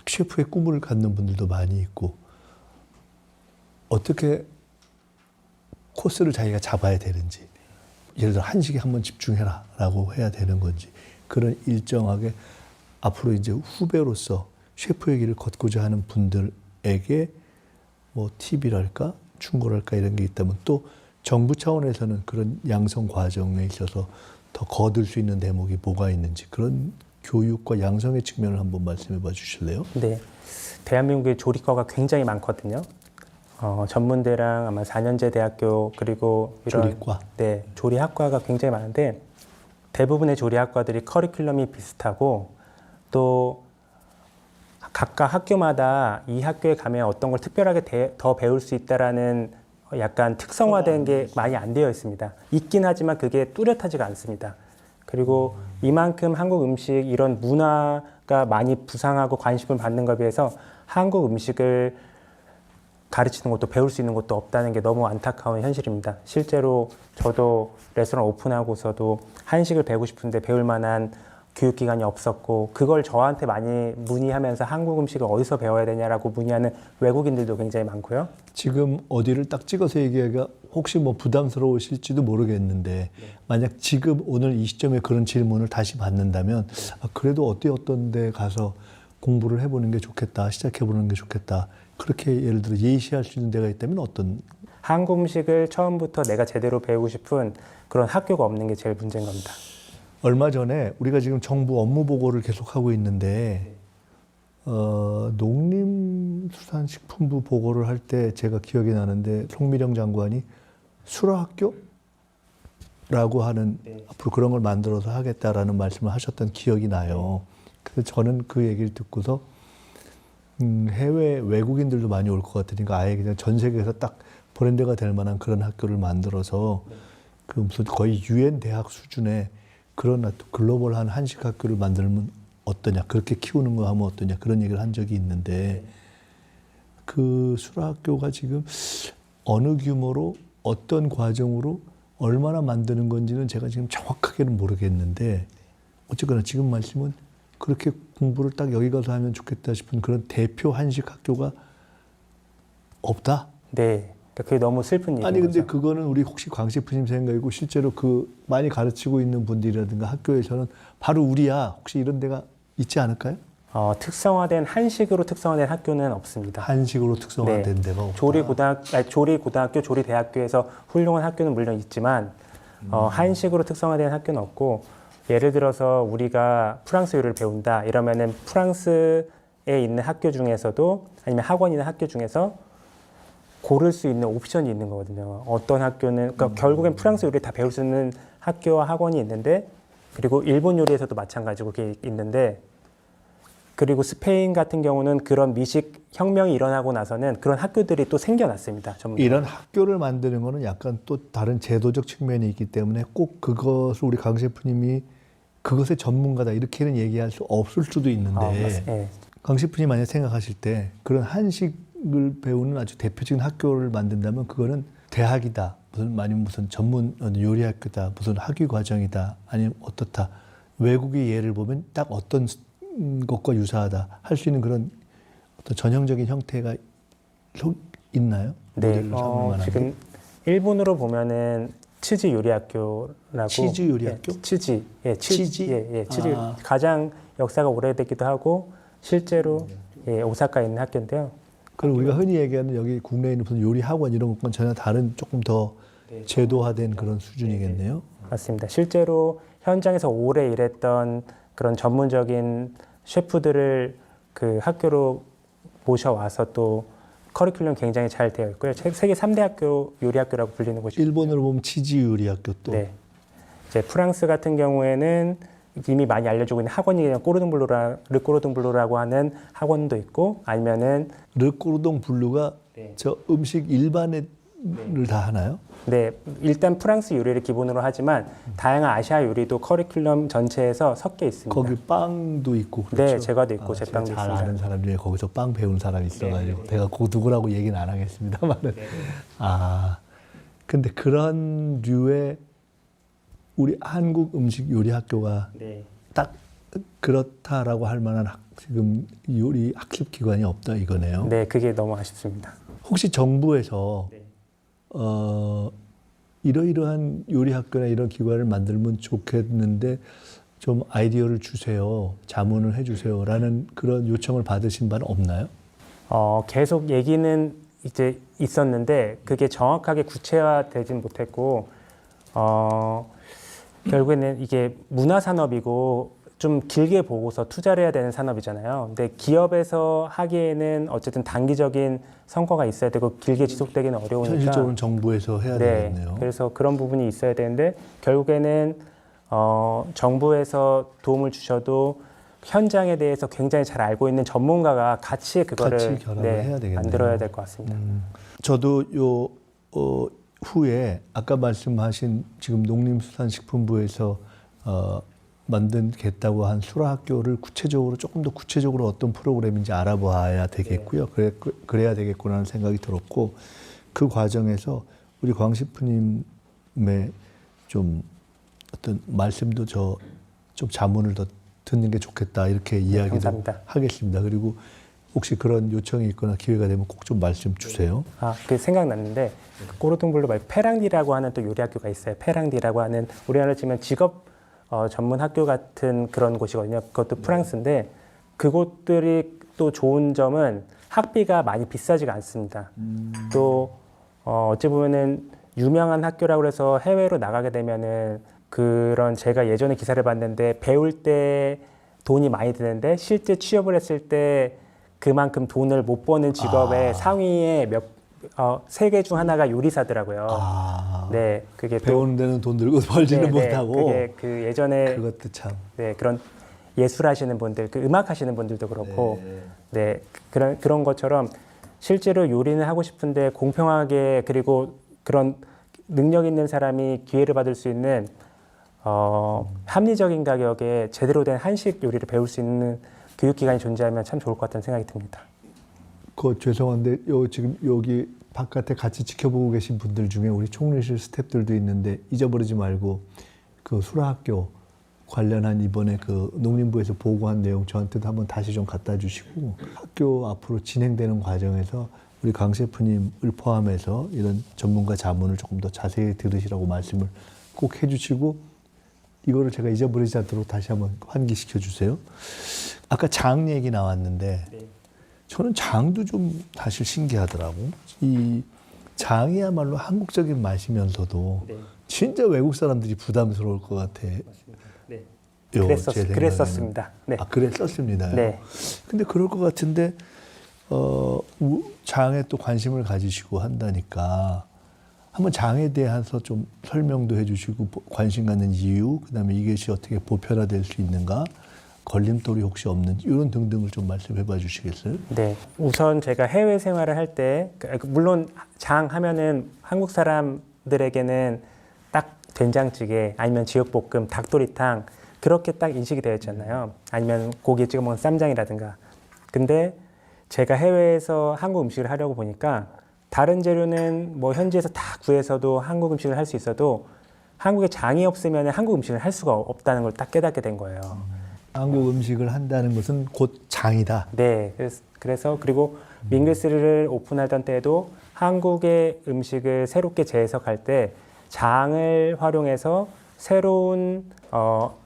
셰프의 꿈을 갖는 분들도 많이 있고 어떻게 코스를 자기가 잡아야 되는지 예를 들어 한식에 한번 집중해라 라고 해야 되는 건지 그런 일정하게 앞으로 이제 후배로서 셰프의 길을 걷고자 하는 분들에게 뭐 팁이랄까 충고랄까 이런 게 있다면 또 정부 차원에서는 그런 양성 과정에 있어서 더 거둘 수 있는 대목이 뭐가 있는지 그런 교육과 양성의 측면을 한번 말씀해 봐 주실래요? 네. 대한민국의 조리과가 굉장히 많거든요. 전문대랑 아마 4년제 대학교 그리고 이런 조리과. 조리학과가 굉장히 많은데 대부분의 조리학과들이 커리큘럼이 비슷하고 또 각각 학교마다 이 학교에 가면 어떤 걸 특별하게 더 배울 수 있다라는 약간 특성화된 게 많이 안 되어 있습니다. 있긴 하지만 그게 뚜렷하지가 않습니다. 그리고 이만큼 한국 음식 이런 문화가 많이 부상하고 관심을 받는 것에 비해서 한국 음식을 가르치는 것도 배울 수 있는 것도 없다는 게 너무 안타까운 현실입니다. 실제로 저도 레스토랑 오픈하고서도 한식을 배우고 싶은데 배울 만한 교육기관이 없었고 그걸 저한테 많이 문의하면서 한국 음식을 어디서 배워야 되냐라고 문의하는 외국인들도 굉장히 많고요. 지금 어디를 딱 찍어서 얘기하기가 혹시 뭐 부담스러우실지도 모르겠는데 만약 지금 오늘 이 시점에 그런 질문을 다시 받는다면 그래도 어떤 데 가서 공부를 해보는 게 좋겠다, 시작해보는 게 좋겠다. 그렇게 예를 들어 예시할 수 있는 데가 있다면 어떤? 한국 음식을 처음부터 내가 제대로 배우고 싶은 그런 학교가 없는 게 제일 문제인 겁니다. 얼마 전에 우리가 지금 정부 업무 보고를 계속하고 있는데 농림수산식품부 보고를 할 때 제가 기억이 나는데 송미령 장관이 수로학교라고 하는 앞으로 그런 걸 만들어서 하겠다라는 말씀을 하셨던 기억이 나요. 그래서 저는 그 얘기를 듣고서 해외 외국인들도 많이 올 것 같으니까 아예 그냥 전 세계에서 딱 브랜드가 될 만한 그런 학교를 만들어서 그 무슨 거의 유엔 대학 수준의 그런 글로벌한 한식 학교를 만들면 어떠냐, 그렇게 키우는 거 하면 어떠냐, 그런 얘기를 한 적이 있는데 그 수로학교가 지금 어느 규모로 어떤 과정으로 얼마나 만드는 건지는 제가 지금 정확하게는 모르겠는데 어쨌거나 지금 말씀은 그렇게 공부를 딱 여기 가서 하면 좋겠다 싶은 그런 대표 한식 학교가 없다? 네. 그러니까 그게 너무 슬픈 일인 아니 근데 거죠. 그거는 우리 혹시 광식부님 생각이고 실제로 그 많이 가르치고 있는 분들이라든가 학교에서는 바로 우리야 혹시 이런 데가 있지 않을까요? 특성화된 한식으로 특성화된 학교는 없습니다. 한식으로 특성화된 데가 없다. 조리고등학교, 조리대학교에서 훌륭한 학교는 물론 있지만 한식으로 특성화된 학교는 없고 예를 들어서 우리가 프랑스 요리를 배운다 이러면은 프랑스에 있는 학교 중에서도 아니면 학원이 있는 학교 중에서 고를 수 있는 옵션이 있는 거거든요. 어떤 학교는 그러니까 결국엔 프랑스 요리를 다 배울 수 있는 학교와 학원이 있는데 그리고 일본 요리에서도 마찬가지고 그게 있는데 그리고 스페인 같은 경우는 그런 미식 혁명이 일어나고 나서는 그런 학교들이 또 생겨났습니다. 전부 다. 이런 학교를 만드는 거는 약간 또 다른 제도적 측면이 있기 때문에 꼭 그것을 우리 강 셰프님이 그것의 전문가다 이렇게는 얘기할 수 없을 수도 있는데 네. 강 셰프님 만약 생각하실 때 그런 한식을 배우는 아주 대표적인 학교를 만든다면 그거는 대학이다. 무슨 전문 요리 학교다. 무슨 학위 과정이다. 아니면 어떻다. 외국의 예를 보면 딱 어떤 것과 유사하다. 할 수 있는 그런 어떤 전형적인 형태가 있나요? 네. 모델로 삼을 만한 게? 지금 일본으로 보면은 치즈 요리 학교라고 치즈 요리 학교? 치즈. 치즈 아. 가장 역사가 오래되기도 하고 실제로 오사카에 있는 학교인데요. 그럼 우리가 흔히 얘기하는 여기 국내에 있는 무슨 요리 학원 이런 것과는 전혀 다른 조금 더 제도화된 그런 수준이겠네요. 맞습니다. 실제로 현장에서 오래 일했던 그런 전문적인 셰프들을 그 학교로 모셔와서 또 커리큘럼 굉장히 잘 되어 있고요. 세계 3대 학교 요리 학교라고 불리는 곳이 일본으로 보면 치즈 요리 학교 또. 네. 이제 프랑스 같은 경우에는 이미 많이 알려지고 있는 학원이 그냥 르꼬르동 블루라고 하는 학원도 있고 아니면은 르꼬르동 블루가 네. 저 음식 일반을 다 하나요? 네, 일단 프랑스 요리를 기본으로 하지만 다양한 아시아 요리도 커리큘럼 전체에서 섞여 있습니다. 거기 빵도 있고 그렇죠. 네, 제과도 있고 제빵도 제가 잘 있습니다. 아는 사람 중에 거기서 빵 배운 사람이 있어가지고 제가 그 누구라고 얘기는 안 하겠습니다만은 근데 그런 류의 우리 한국 음식 요리 학교가 네. 딱 그렇다라고 할 만한 지금 요리 학습 기관이 없다 이거네요. 네, 그게 너무 아쉽습니다. 혹시 정부에서 네. 이러이러한 요리 학교나 이런 기관을 만들면 좋겠는데 좀 아이디어를 주세요, 자문을 해주세요라는 그런 요청을 받으신 바는 없나요? 계속 얘기는 이제 있었는데 그게 정확하게 구체화되진 못했고 결국에는 이게 문화 산업이고 좀 길게 보고서 투자를 해야 되는 산업이잖아요. 근데 기업에서 하기에는 어쨌든 단기적인 성과가 있어야 되고 길게 지속되기는 어려우니까 현실적으로는 정부에서 해야 되겠네요. 그래서 그런 부분이 있어야 되는데 결국에는 정부에서 도움을 주셔도 현장에 대해서 굉장히 잘 알고 있는 전문가가 같이 그거를 같이 결합을 해야 되겠네요. 만들어야 될 것 같습니다. 저도 후에 아까 말씀하신 지금 농림수산식품부에서 만들겠다고 한 수라학교를 구체적으로 조금 더 구체적으로 어떤 프로그램인지 알아봐야 되겠고요. 그래야 되겠구나라는 생각이 들었고 그 과정에서 우리 광 셰프님의 좀 어떤 말씀도 좀 자문을 더 듣는 게 좋겠다 이렇게 이야기를 하겠습니다. 그리고 혹시 그런 요청이 있거나 기회가 되면 꼭 좀 말씀 주세요. 그 생각났는데 꼬르동블루 말고 페랑디라고 하는 또 요리 학교가 있어요. 페랑디라고 하는 우리나라로 치면 직업 전문 학교 같은 그런 곳이거든요. 그것도 프랑스인데 그곳들이 또 좋은 점은 학비가 많이 비싸지가 않습니다. 또 어찌 보면은 유명한 학교라고 해서 해외로 나가게 되면은 그런 제가 예전에 기사를 봤는데 배울 때 돈이 많이 드는데 실제 취업을 했을 때 그만큼 돈을 못 버는 직업의 상위에 세 개 중 하나가 요리사더라고요. 네, 그게 배우는 데는 돈 들고 벌지는 못하고. 그게 그 예전에 그것도 참. 네, 그런 예술하시는 분들, 그 음악 하시는 분들도 그렇고, 그런 것처럼 실제로 요리는 하고 싶은데 공평하게 그리고 그런 능력 있는 사람이 기회를 받을 수 있는 합리적인 가격에 제대로 된 한식 요리를 배울 수 있는 교육기관이 존재하면 참 좋을 것 같다는 생각이 듭니다. 죄송한데 지금 여기 바깥에 같이 지켜보고 계신 분들 중에 우리 총리실 스태프들도 있는데 잊어버리지 말고 그 수라학교 관련한 이번에 그 농림부에서 보고한 내용 저한테도 한번 다시 좀 갖다 주시고 학교 앞으로 진행되는 과정에서 우리 강 셰프님을 포함해서 이런 전문가 자문을 조금 더 자세히 들으시라고 말씀을 꼭 해주시고 이거를 제가 잊어버리지 않도록 다시 한번 환기시켜 주세요. 아까 장 얘기 나왔는데 저는 장도 좀 사실 신기하더라고. 이 장이야말로 한국적인 맛이면서도 진짜 외국 사람들이 부담스러울 것 같아. 네. 제 그랬었습니다. 네. 그랬었습니다. 네. 근데 그럴 것 같은데 장에 또 관심을 가지시고 한다니까 한번 장에 대해서 좀 설명도 해주시고 관심 갖는 이유, 그다음에 이것이 어떻게 보편화될 수 있는가, 걸림돌이 혹시 없는지 이런 등등을 좀 말씀해봐 주시겠어요? 네. 우선 제가 해외 생활을 할 때 물론 장 하면은 한국 사람들에게는 딱 된장찌개 아니면 지역볶음, 닭도리탕 그렇게 딱 인식이 되어 있잖아요. 아니면 고기 찍어 먹는 쌈장이라든가. 근데 제가 해외에서 한국 음식을 하려고 보니까 다른 재료는 뭐 현지에서 다 구해서도 한국 음식을 할 수 있어도 한국에 장이 없으면 한국 음식을 할 수가 없다는 걸 딱 깨닫게 된 거예요. 한국 음식을 한다는 것은 곧 장이다. 네. 그래서 그리고 밍글스를 오픈하던 때에도 한국의 음식을 새롭게 재해석할 때 장을 활용해서 새로운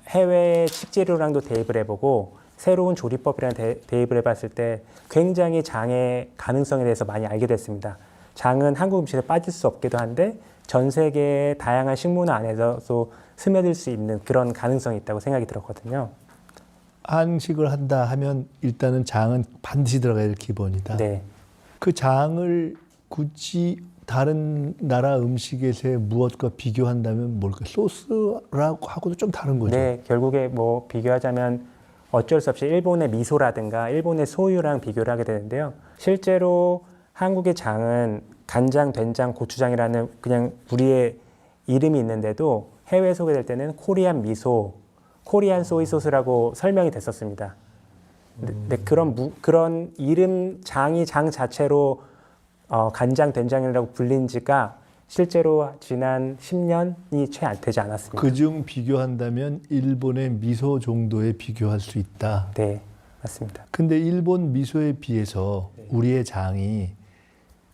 해외 식재료랑도 대입을 해보고 새로운 조리법이랑 대입을 해봤을 때 굉장히 장의 가능성에 대해서 많이 알게 됐습니다. 장은 한국 음식에 빠질 수 없기도 한데 전 세계의 다양한 식문화 안에서도 스며들 수 있는 그런 가능성이 있다고 생각이 들었거든요. 한식을 한다 하면 일단은 장은 반드시 들어가야 될 기본이다. 네. 그 장을 굳이 다른 나라 음식에서의 무엇과 비교한다면 뭘까? 소스라고 하고도 좀 다른 거죠. 네, 결국에 뭐 비교하자면 어쩔 수 없이 일본의 미소라든가 일본의 소유랑 비교를 하게 되는데요. 실제로 한국의 장은 간장, 된장, 고추장이라는 그냥 우리의 이름이 있는데도 해외에 소개될 때는 코리안 미소, 코리안 소이 소스라고 설명이 됐었습니다. 네, 그런 이름 장이 장 자체로 간장, 된장이라고 불린 지가 실제로 지난 10년이 채 안 되지 않았습니다. 그중 비교한다면 일본의 미소 정도에 비교할 수 있다. 네, 맞습니다. 근데 일본 미소에 비해서 우리의 장이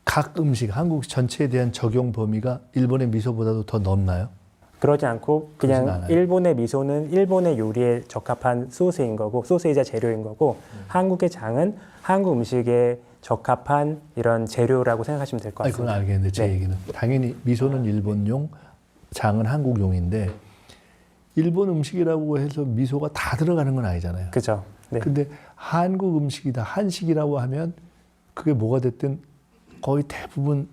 각 음식, 한국 전체에 대한 적용 범위가 일본의 미소보다도 더 넓나요? 그러지 않고 그냥 일본의 미소는 일본의 요리에 적합한 소스인 거고 소스이자 재료인 거고 한국의 장은 한국 음식에 적합한 이런 재료라고 생각하시면 될 것 같습니다. 그건 알겠는데 제 얘기는 당연히 미소는 일본용, 장은 한국용인데 일본 음식이라고 해서 미소가 다 들어가는 건 아니잖아요. 그죠. 네. 근데 한국 음식이다, 한식이라고 하면 그게 뭐가 됐든 거의 대부분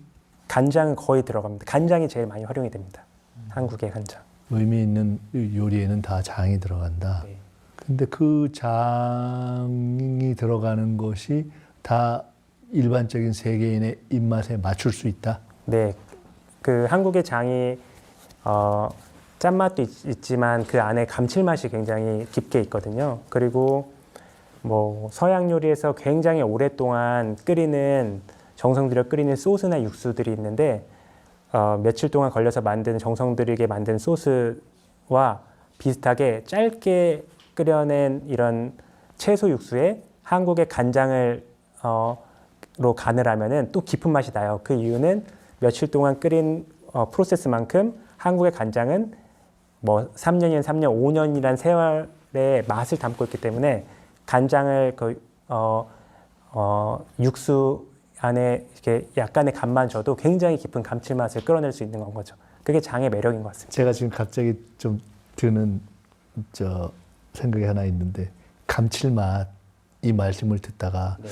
간장은 거의 들어갑니다. 간장이 제일 많이 활용이 됩니다. 한국의 간장. 의미 있는 요리에는 다 장이 들어간다. 네. 근데 그 장이 들어가는 것이 다 일반적인 세계인의 입맛에 맞출 수 있다. 네, 그 한국의 장이 짠맛도 있지만 그 안에 감칠맛이 굉장히 깊게 있거든요. 그리고 뭐 서양 요리에서 굉장히 오랫동안 끓이는 정성 들여 끓이는 소스나 육수들이 있는데 며칠 동안 걸려서 만든 정성 들이게 만든 소스와 비슷하게 짧게 끓여낸 이런 채소 육수에 한국의 간장을 로 간을 하면은 또 깊은 맛이 나요. 그 이유는 며칠 동안 끓인 프로세스만큼 한국의 간장은 뭐 3년이면 3년, 5년이란 세월의 맛을 담고 있기 때문에 간장을 육수 안에 이렇게 약간의 간만 줘도 굉장히 깊은 감칠맛을 끌어낼 수 있는 건 거죠. 그게 장의 매력인 것 같습니다. 제가 지금 갑자기 좀 드는 생각이 하나 있는데 감칠맛 이 말씀을 듣다가 네.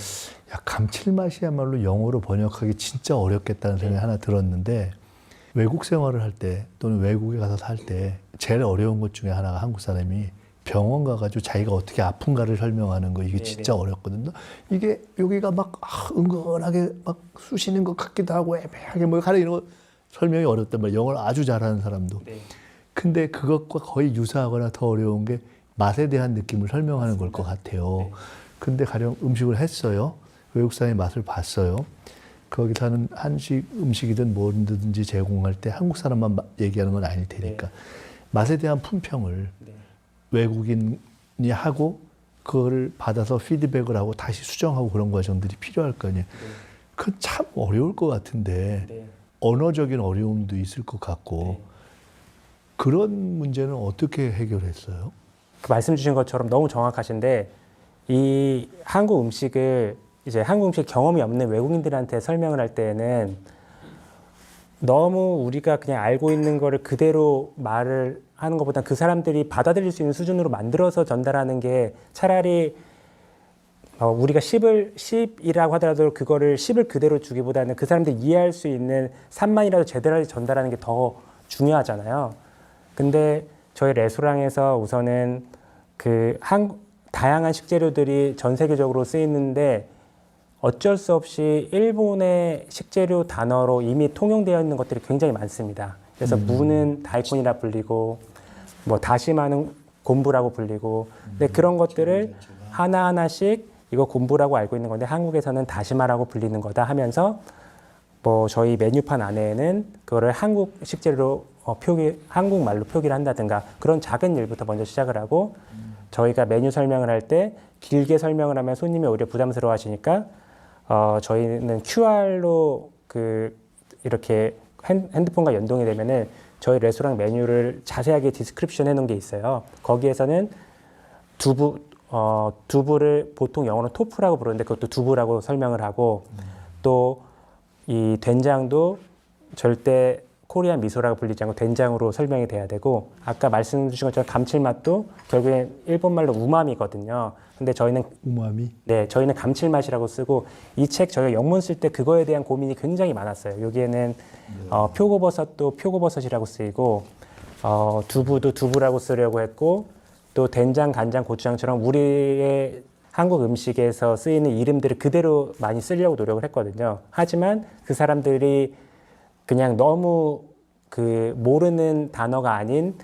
야, 감칠맛이야말로 영어로 번역하기 진짜 어렵겠다는 생각이 하나 들었는데 외국 생활을 할 때 또는 외국에 가서 살 때 제일 어려운 것 중에 하나가 한국 사람이 병원 가가지고 자기가 어떻게 아픈가를 설명하는 거 이게 진짜 어렵거든요. 이게 여기가 막 은근하게 막 쑤시는 것 같기도 하고 애매하게 뭐 가려 이런 거 설명이 어렵단 말이에요. 영어를 아주 잘하는 사람도. 네. 근데 그것과 거의 유사하거나 더 어려운 게 맛에 대한 느낌을 설명하는 걸 것 같아요. 네. 근데 가령 음식을 했어요. 외국 사람의 맛을 봤어요. 거기서 하는 한식 음식이든 뭐든지 제공할 때 한국 사람만 얘기하는 건 아닐 테니까 맛에 대한 품평을 외국인이 하고 그거를 받아서 피드백을 하고 다시 수정하고 그런 과정들이 필요할 거 아니에요. 그건 참 어려울 것 같은데 언어적인 어려움도 있을 것 같고 그런 문제는 어떻게 해결했어요? 그 말씀 주신 것처럼 너무 정확하신데 이 한국 음식을 이제 한국 음식 경험이 없는 외국인들한테 설명을 할 때에는 너무 우리가 그냥 알고 있는 거를 그대로 말을 하는 것보다 그 사람들이 받아들일 수 있는 수준으로 만들어서 전달하는 게 차라리 우리가 10이라고 하더라도 그거를 10을 그대로 주기보다는 그 사람들이 이해할 수 있는 3만이라도 제대로 전달하는 게 더 중요하잖아요. 근데 저희 레스토랑에서 우선은 다양한 식재료들이 전 세계적으로 쓰이는데 어쩔 수 없이 일본의 식재료 단어로 이미 통용되어 있는 것들이 굉장히 많습니다. 그래서 무는 다이콘이라 불리고 뭐 다시마는 곤부라고 불리고 근데 그런 것들을 하나하나씩 이거 곤부라고 알고 있는 건데 한국에서는 다시마라고 불리는 거다 하면서 뭐 저희 메뉴판 안에는 그거를 한국 식재료로 한국말로 표기를 한다든가 그런 작은 일부터 먼저 시작을 하고 저희가 메뉴 설명을 할 때 길게 설명을 하면 손님이 오히려 부담스러워 하시니까 저희는 QR로 이렇게 핸드폰과 연동이 되면은 저희 레스토랑 메뉴를 자세하게 디스크립션 해놓은 게 있어요. 거기에서는 두부를 보통 영어로 토프라고 부르는데 그것도 두부라고 설명을 하고 또 이 된장도 절대 코리안 미소라고 불리지 않고 된장으로 설명이 돼야 되고 아까 말씀 주신 것처럼 감칠맛도 결국엔 일본말로 우마미거든요. 근데 저희는 우마미? 네, 저희는 감칠맛이라고 쓰고 이 책 저희가 영문 쓸 때 그거에 대한 고민이 굉장히 많았어요. 여기에는 표고버섯도 표고버섯이라고 쓰이고 두부도 두부라고 쓰려고 했고 또 된장, 간장, 고추장처럼 우리의 한국 음식에서 쓰이는 이름들을 그대로 많이 쓰려고 노력을 했거든요. 하지만 그 사람들이 그냥 너무 모르는 단어가 아닌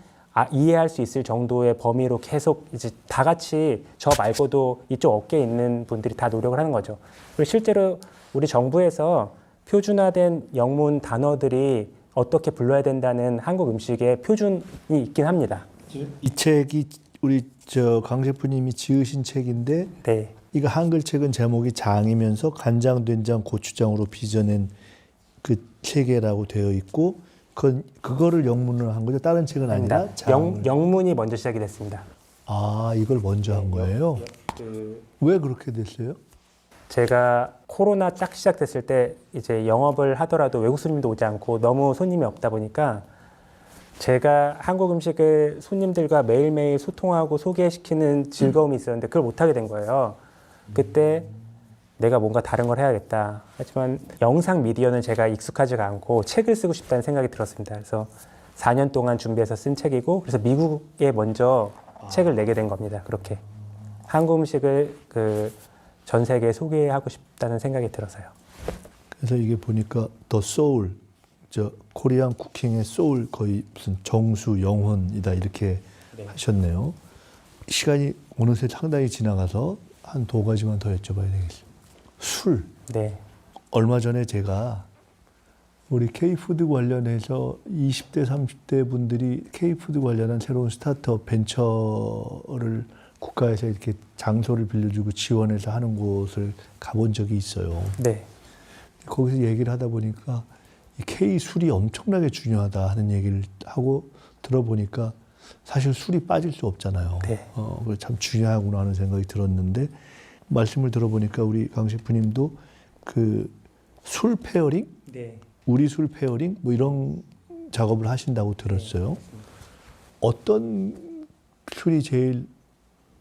이해할 수 있을 정도의 범위로 계속 이제 다 같이 저 말고도 이쪽 업계에 있는 분들이 다 노력을 하는 거죠. 그리고 실제로 우리 정부에서 표준화된 영문 단어들이 어떻게 불러야 된다는 한국 음식의 표준이 있긴 합니다. 이 책이 우리 강 셰프님이 지으신 책인데 네. 이거 한글 책은 제목이 장이면서 간장, 된장, 고추장으로 빚어낸 그 체계라고 되어 있고 그거를 영문으로 한 거죠? 다른 책은 아니라? 영문이 먼저 시작이 됐습니다. 아, 이걸 먼저 한 거예요? 왜 그렇게 됐어요? 제가 코로나 딱 시작됐을 때 이제 영업을 하더라도 외국 손님도 오지 않고 너무 손님이 없다 보니까 제가 한국 음식을 손님들과 매일매일 소통하고 소개시키는 즐거움이 있었는데 그걸 못하게 된 거예요. 그때 내가 뭔가 다른 걸 해야겠다. 하지만 영상 미디어는 제가 익숙하지가 않고 책을 쓰고 싶다는 생각이 들었습니다. 그래서 4년 동안 준비해서 쓴 책이고 그래서 미국에 먼저 책을 내게 된 겁니다. 그렇게 한국 음식을 전 세계에 소개하고 싶다는 생각이 들어서요. 그래서 이게 보니까 더 소울, 저 코리안 쿠킹의 소울 거의 무슨 정수 영혼이다 이렇게 네. 하셨네요. 시간이 어느새 상당히 지나가서 한 두 가지만 더 여쭤봐야 되겠습니다. 술. 네, 얼마 전에 제가 우리 K푸드 관련해서 20대, 30대 분들이 K푸드 관련한 새로운 스타트업 벤처를 국가에서 이렇게 장소를 빌려주고 지원해서 하는 곳을 가본 적이 있어요. 네, 거기서 얘기를 하다 보니까 이 K 술이 엄청나게 중요하다 하는 얘기를 하고 들어보니까 사실 술이 빠질 수 없잖아요. 네. 그래서 참 중요하구나 하는 생각이 들었는데 말씀을 들어보니까 우리 강 셰프님도 그 술 페어링, 네. 우리 술 페어링 뭐 이런 작업을 하신다고 들었어요. 어떤 술이 제일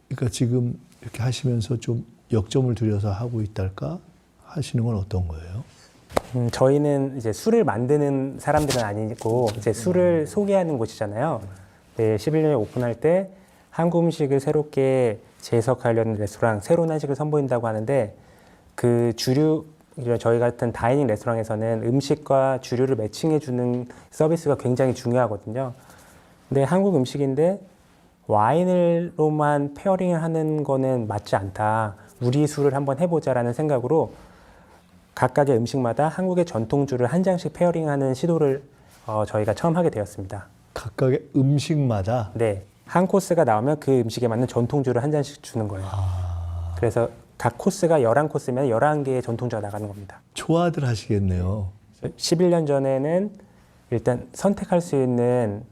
그러니까 지금 이렇게 하시면서 좀 역점을 들여서 하고 있달까 하시는 건 어떤 거예요? 저희는 이제 술을 만드는 사람들은 아니고 이제 술을 소개하는 곳이잖아요. 네, 11년에 오픈할 때 한국 음식을 새롭게 재해석하려는 레스토랑, 새로운 한식을 선보인다고 하는데 그 주류 저희 같은 다이닝 레스토랑에서는 음식과 주류를 매칭해주는 서비스가 굉장히 중요하거든요. 근데 한국 음식인데 와인으로만 페어링을 하는 거는 맞지 않다. 우리 술을 한번 해보자라는 생각으로 각각의 음식마다 한국의 전통주를 한 장씩 페어링하는 시도를 저희가 처음 하게 되었습니다. 각각의 음식마다 네, 한 코스가 나오면 그 음식에 맞는 전통주를 한 잔씩 주는 거예요. 그래서 각 코스가 11코스면 11개의 전통주가 나가는 겁니다. 좋아들 하시겠네요. 11년 전에는 일단 선택할 수 있는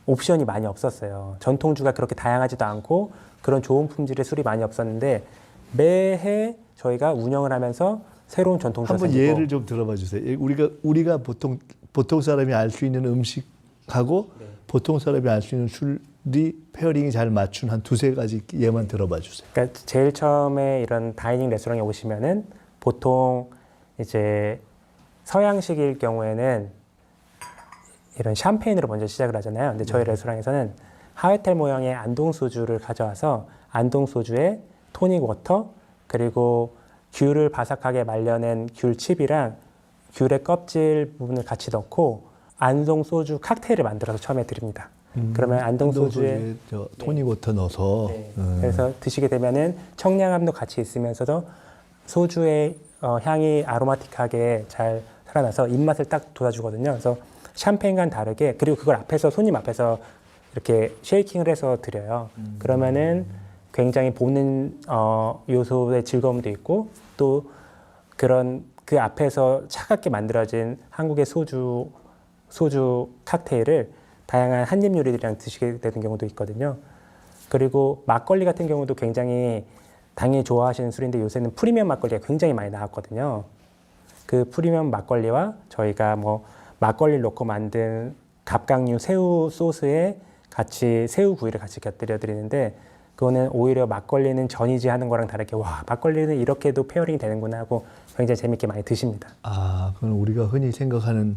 옵션이 많이 없었어요. 전통주가 그렇게 다양하지도 않고 그런 좋은 품질의 술이 많이 없었는데 매해 저희가 운영을 하면서 새로운 전통주가 한번 생기고 예를 좀 들어봐 주세요. 우리가 보통 사람이 알 수 있는 음식하고 네. 보통 사람이 알 수 있는 술이 페어링이 잘 맞춘 한 두세 가지 예만 들어봐 주세요. 그러니까 제일 처음에 이런 다이닝 레스토랑에 오시면은 보통 이제 서양식일 경우에는 이런 샴페인으로 먼저 시작을 하잖아요. 근데 저희 레스토랑에서는 하회탈 모양의 안동 소주를 가져와서 안동 소주에 토닉 워터 그리고 귤을 바삭하게 말려낸 귤칩이랑 귤의 껍질 부분을 같이 넣고 안동 소주 칵테일을 만들어서 처음에 드립니다. 그러면 안동 소주에 저 토닉 워터 넣어서 네. 그래서 드시게 되면은 청량함도 같이 있으면서도 소주의 향이 아로마틱하게 잘 살아나서 입맛을 딱 돋아주거든요. 그래서 샴페인과는 다르게 그리고 그걸 앞에서 손님 앞에서 이렇게 쉐이킹을 해서 드려요. 그러면은 굉장히 보는 요소의 즐거움도 있고 또 그런 그 앞에서 차갑게 만들어진 한국의 소주 칵테일을 다양한 한입 요리들이랑 드시게 되는 경우도 있거든요. 그리고 막걸리 같은 경우도 굉장히 당연히 좋아하시는 술인데 요새는 프리미엄 막걸리가 굉장히 많이 나왔거든요. 그 프리미엄 막걸리와 저희가 뭐 막걸리를 넣고 만든 갑각류 새우 소스에 같이 새우구이를 같이 곁들여 드리는데 그거는 오히려 막걸리는 전이지 하는 거랑 다르게 와 막걸리는 이렇게도 페어링이 되는구나 하고 굉장히 재밌게 많이 드십니다. 그건 우리가 흔히 생각하는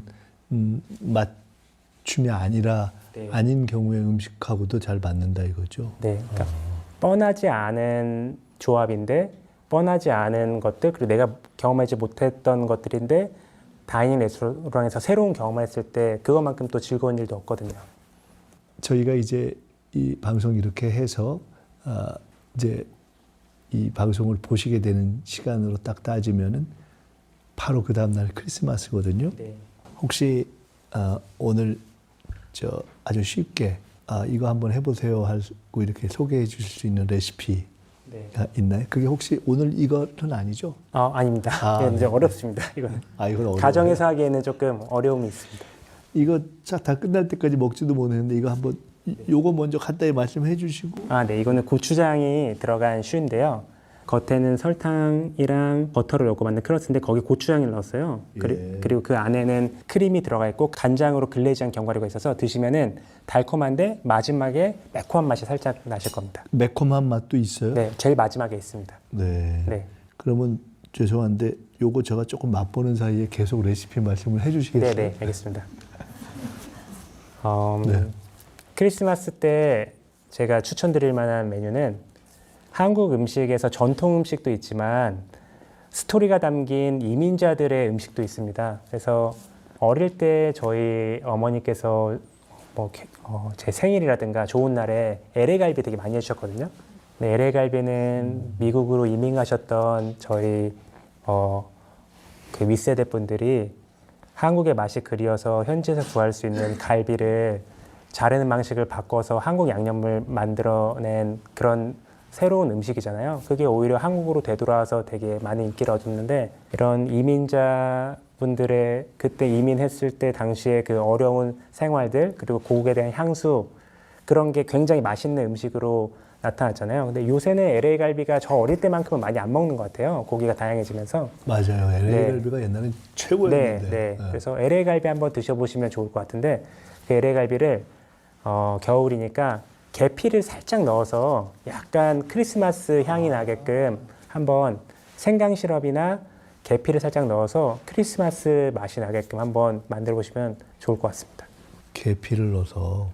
맞춤이 아니라 네. 아닌 경우의 음식하고도 잘 맞는다 이거죠. 네, 그러니까 뻔하지 않은 조합인데 뻔하지 않은 것들 그리고 내가 경험하지 못했던 것들인데 다이닝 레스토랑에서 새로운 경험을 했을 때 그것만큼 또 즐거운 일도 없거든요. 저희가 이제 이 방송 이렇게 해서 이제 이 방송을 보시게 되는 시간으로 딱 따지면은 바로 그 다음 날 크리스마스거든요. 네. 혹시 오늘 저 아주 쉽게 이거 한번 해보세요 하고 이렇게 소개해 주실 수 있는 레시피가 네. 있나요? 그게 혹시 오늘 이거는 아니죠? 아닙니다. 이건 이제 어렵습니다. 이건 이건 어려워요. 가정에서 하기에는 조금 어려움이 있습니다. 이거 다 끝날 때까지 먹지도 못했는데 이거 한번 요거 먼저 간단히 말씀해 주시고. 네, 이거는 고추장이 들어간 슈인데요. 겉에는 설탕이랑 버터를 넣고 만든 크러스인데 거기 고추장을 넣었어요. 예. 그리고 그 안에는 크림이 들어가 있고 간장으로 글레이즈한 견과류가 있어서 드시면은 달콤한데 마지막에 매콤한 맛이 살짝 나실 겁니다. 매콤한 맛도 있어요? 네, 제일 마지막에 있습니다. 네. 네. 그러면 죄송한데 요거 제가 조금 맛보는 사이에 계속 레시피 말씀을 해 주시겠어요? 네, 알겠습니다. 네. 크리스마스 때 제가 추천드릴 만한 메뉴는 한국 음식에서 전통 음식도 있지만 스토리가 담긴 이민자들의 음식도 있습니다. 그래서 어릴 때 저희 어머니께서 제 생일이라든가 좋은 날에 LA 갈비 되게 많이 해주셨거든요. 네, LA 갈비는 미국으로 이민 가셨던 저희 그 윗세대 분들이 한국의 맛이 그리워서 현지에서 구할 수 있는 갈비를 자르는 방식을 바꿔서 한국 양념을 만들어낸 그런 새로운 음식이잖아요. 그게 오히려 한국으로 되돌아와서 되게 많은 인기를 얻었는데 이런 이민자 분들의 그때 이민했을 때 당시에 그 어려운 생활들 그리고 고국에 대한 향수 그런 게 굉장히 맛있는 음식으로 나타났잖아요. 근데 요새는 LA 갈비가 저 어릴 때만큼은 많이 안 먹는 것 같아요. 고기가 다양해지면서. 맞아요. LA 네. 갈비가 옛날엔 네, 최고였는데. 네. 그래서 LA 갈비 한번 드셔보시면 좋을 것 같은데 그 LA 갈비를 겨울이니까 계피를 살짝 넣어서 약간 크리스마스 향이 나게끔 한번 생강 시럽이나 계피를 살짝 넣어서 크리스마스 맛이 나게끔 한번 만들어 보시면 좋을 것 같습니다. 계피를 넣어서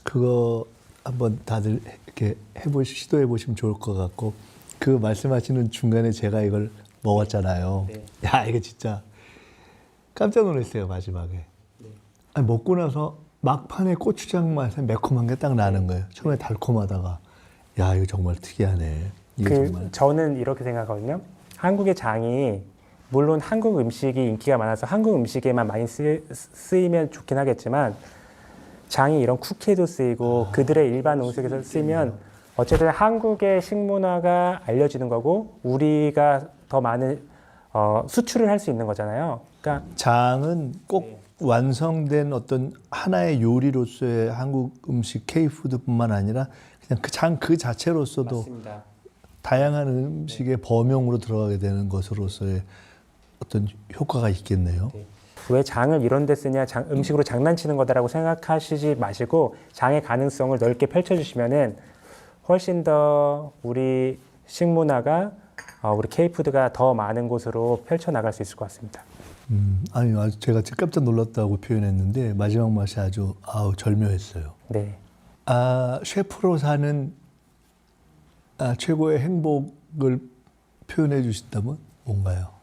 그거 한번 다들 이렇게 시도해 보시면 좋을 것 같고 그 말씀하시는 중간에 제가 이걸 먹었잖아요. 네. 야 이게 진짜 깜짝 놀랐어요 마지막에. 아니, 먹고 나서 막판에 고추장 맛에 매콤한 게 딱 나는 거예요. 처음에 달콤하다가 야 이거 정말 특이하네. 이게 정말 저는 이렇게 생각하거든요. 한국의 장이 물론 한국 음식이 인기가 많아서 한국 음식에만 많이 쓰이면 좋긴 하겠지만 장이 이런 쿠키에도 쓰이고 그들의 일반 음식에서 쓰이면 어쨌든 한국의 식문화가 알려지는 거고 우리가 더 많은 수출을 할 수 있는 거잖아요. 그러니까 장은 꼭 완성된 어떤 하나의 요리로서의 한국 음식 K푸드뿐만 아니라 그냥 그 장 그 자체로서도 맞습니다. 다양한 음식의 범용으로 들어가게 되는 것으로서의 어떤 효과가 있겠네요. 왜 장을 이런 데 쓰냐, 음식으로 장난치는 거다라고 생각하시지 마시고 장의 가능성을 넓게 펼쳐주시면은 훨씬 더 우리 식문화가 우리 K푸드가 더 많은 곳으로 펼쳐나갈 수 있을 것 같습니다. 아니 아주 제가 깜짝 놀랐다고 표현했는데 마지막 맛이 아주 절묘했어요. 네. 셰프로 사는 최고의 행복을 표현해 주신다면 뭔가요?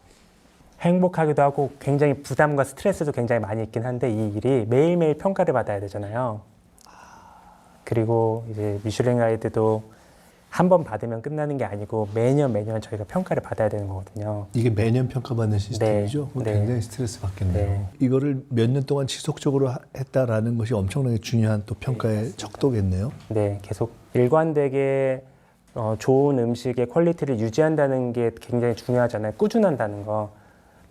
행복하기도 하고 굉장히 부담과 스트레스도 굉장히 많이 있긴 한데 이 일이 매일매일 평가를 받아야 되잖아요. 그리고 이제 미슐랭 가이드도 한 번 받으면 끝나는 게 아니고 매년 저희가 평가를 받아야 되는 거거든요. 이게 매년 평가받는 시스템이죠? 네. 굉장히 스트레스 받겠네요. 네. 이거를 몇 년 동안 지속적으로 했다라는 것이 엄청나게 중요한 또 평가의 척도겠네요. 네, 계속 일관되게 좋은 음식의 퀄리티를 유지한다는 게 굉장히 중요하잖아요. 꾸준한다는 거.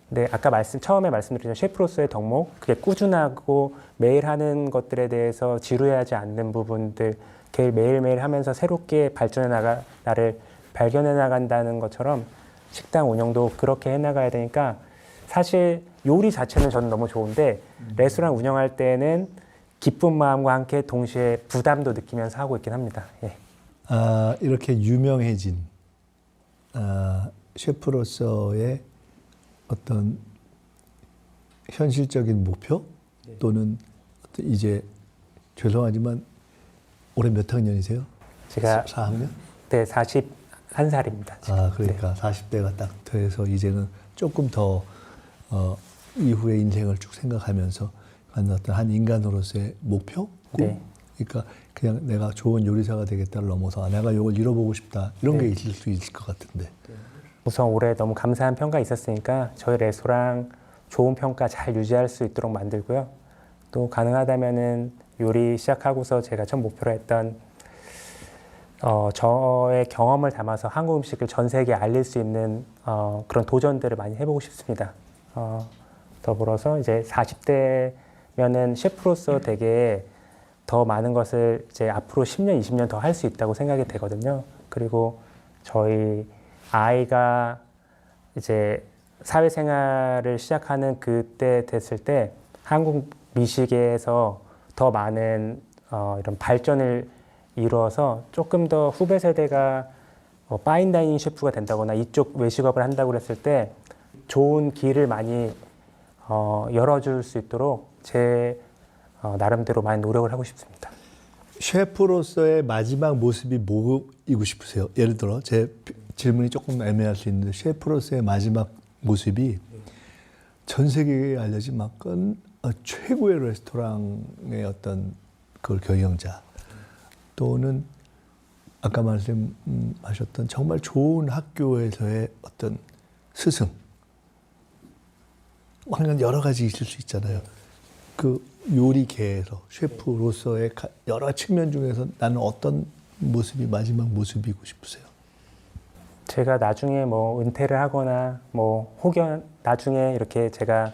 근데 아까 처음에 말씀드린 셰프로서의 덕목, 그게 꾸준하고 매일 하는 것들에 대해서 지루해하지 않는 부분들, 매일매일 하면서 새롭게 나를 발견해 나간다는 것처럼 식당 운영도 그렇게 해나가야 되니까 사실 요리 자체는 저는 너무 좋은데 레스토랑 운영할 때는 기쁜 마음과 함께 동시에 부담도 느끼면서 하고 있긴 합니다. 예. 이렇게 유명해진 셰프로서의 어떤 현실적인 목표 또는 이제 죄송하지만 올해 몇 학년이세요? 제가 4학년? 네, 41살입니다. 그러니까 40대가 딱 돼서 이제는 조금 더 이후의 인생을 쭉 생각하면서 어떤 한 인간으로서의 목표? 꿈? 네. 그러니까 그냥 내가 좋은 요리사가 되겠다를 넘어서 내가 이걸 이뤄보고 싶다 이런 게 있을 수 있을 것 같은데. 우선 올해 너무 감사한 평가 있었으니까 저희 레스토랑 좋은 평가 잘 유지할 수 있도록 만들고요. 또 가능하다면은 요리 시작하고서 제가 첫 목표로 했던 저의 경험을 담아서 한국 음식을 전 세계에 알릴 수 있는 그런 도전들을 많이 해보고 싶습니다. 더불어서 이제 40대면은 셰프로서 되게 더 많은 것을 이제 앞으로 10년, 20년 더 할 수 있다고 생각이 되거든요. 그리고 저희 아이가 이제 사회생활을 시작하는 그때 됐을 때 한국 미식에서 더 많은 이런 발전을 이루어서 조금 더 후배 세대가 파인다이닝 셰프가 된다거나 이쪽 외식업을 한다고 그랬을 때 좋은 길을 많이 열어줄 수 있도록 제 나름대로 많이 노력을 하고 싶습니다. 셰프로서의 마지막 모습이 뭐이고 싶으세요? 예를 들어 제 질문이 조금 애매할 수 있는데 셰프로서의 마지막 모습이 전 세계에 알려진 최고의 레스토랑의 어떤 그 경영자 또는 아까 말씀하셨던 정말 좋은 학교에서의 어떤 스승 완전 여러 가지 있을 수 있잖아요. 그 요리계에서 셰프로서의 여러 측면 중에서 나는 어떤 모습이 마지막 모습이고 싶으세요? 제가 나중에 뭐 은퇴를 하거나 뭐 혹여 나중에 이렇게 제가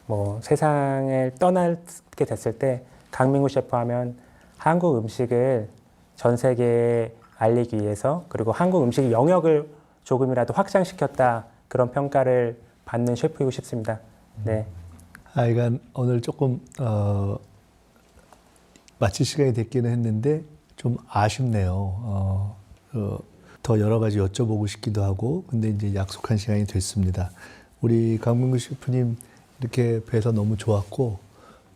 뭐 세상을 떠나게 됐을 때 강민구 셰프 하면 한국 음식을 전 세계에 알리기 위해서 그리고 한국 음식 영역을 조금이라도 확장시켰다 그런 평가를 받는 셰프이고 싶습니다. 네. 하여간 오늘 조금 마칠 시간이 됐기는 했는데 좀 아쉽네요. 더 여러 가지 여쭤보고 싶기도 하고 근데 이제 약속한 시간이 됐습니다. 우리 강민구 셰프님 이렇게 뵈서 너무 좋았고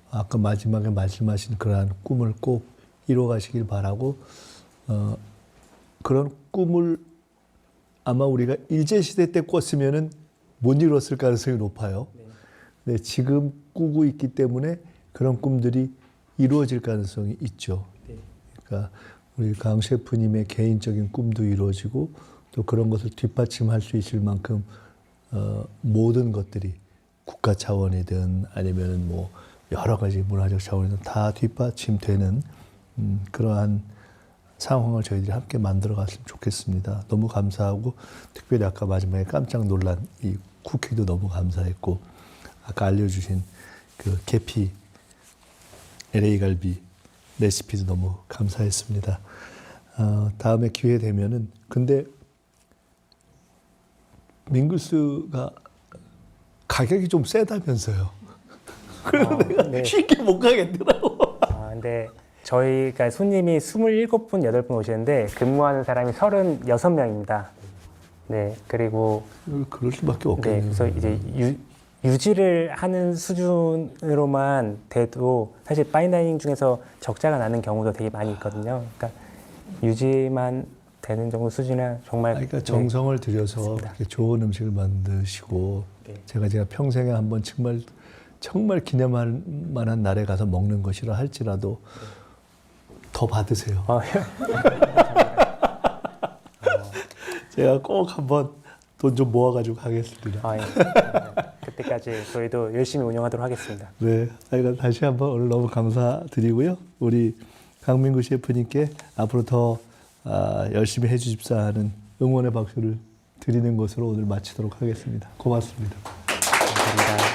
아까 마지막에 말씀하신 그러한 꿈을 꼭 이뤄가시길 바라고 그런 꿈을 아마 우리가 일제시대 때 꿨으면은 못 이뤘을 가능성이 높아요. 네, 지금 꾸고 있기 때문에 그런 꿈들이 이루어질 가능성이 있죠. 그러니까 우리 강 셰프님의 개인적인 꿈도 이루어지고 또 그런 것을 뒷받침할 수 있을 만큼 모든 것들이 국가 차원이든 아니면은 뭐 여러 가지 문화적 차원이든 다 뒷받침되는 그러한 상황을 저희들이 함께 만들어 갔으면 좋겠습니다. 너무 감사하고 특별히 아까 마지막에 깜짝 놀란 이 쿠키도 너무 감사했고 아까 알려주신 그 계피 LA 갈비 레시피도 너무 감사했습니다. 다음에 기회 되면은 근데 밍글스가 가격이 좀 세다면서요. 그래서 내가 네. 쉽게 못 가겠더라고. 근데 저희가 손님이 27분, 8분 오시는데 근무하는 사람이 36명입니다. 네, 그리고 그럴 수밖에 네, 없겠네요. 그래서 이제 유지를 하는 수준으로만 돼도 사실 파인다이닝 중에서 적자가 나는 경우도 되게 많이 있거든요. 그러니까 유지만 되는 정도 수준이나 정말 그러니까 정성을 들여서 그렇게 좋은 음식을 만드시고 네. 제가 평생에 한번 정말 기념할 만한 날에 가서 먹는 것이라 할지라도 더 받으세요. 제가 꼭 한번 돈 좀 모아가지고 가겠습니다. 예. 그때까지 저희도 열심히 운영하도록 하겠습니다. 네, 하여간 다시 한번 오늘 너무 감사드리고요. 우리 강민구 셰프님께 앞으로 더 열심히 해주십사 하는 응원의 박수를 드리는 것으로 오늘 마치도록 하겠습니다. 고맙습니다. 감사합니다.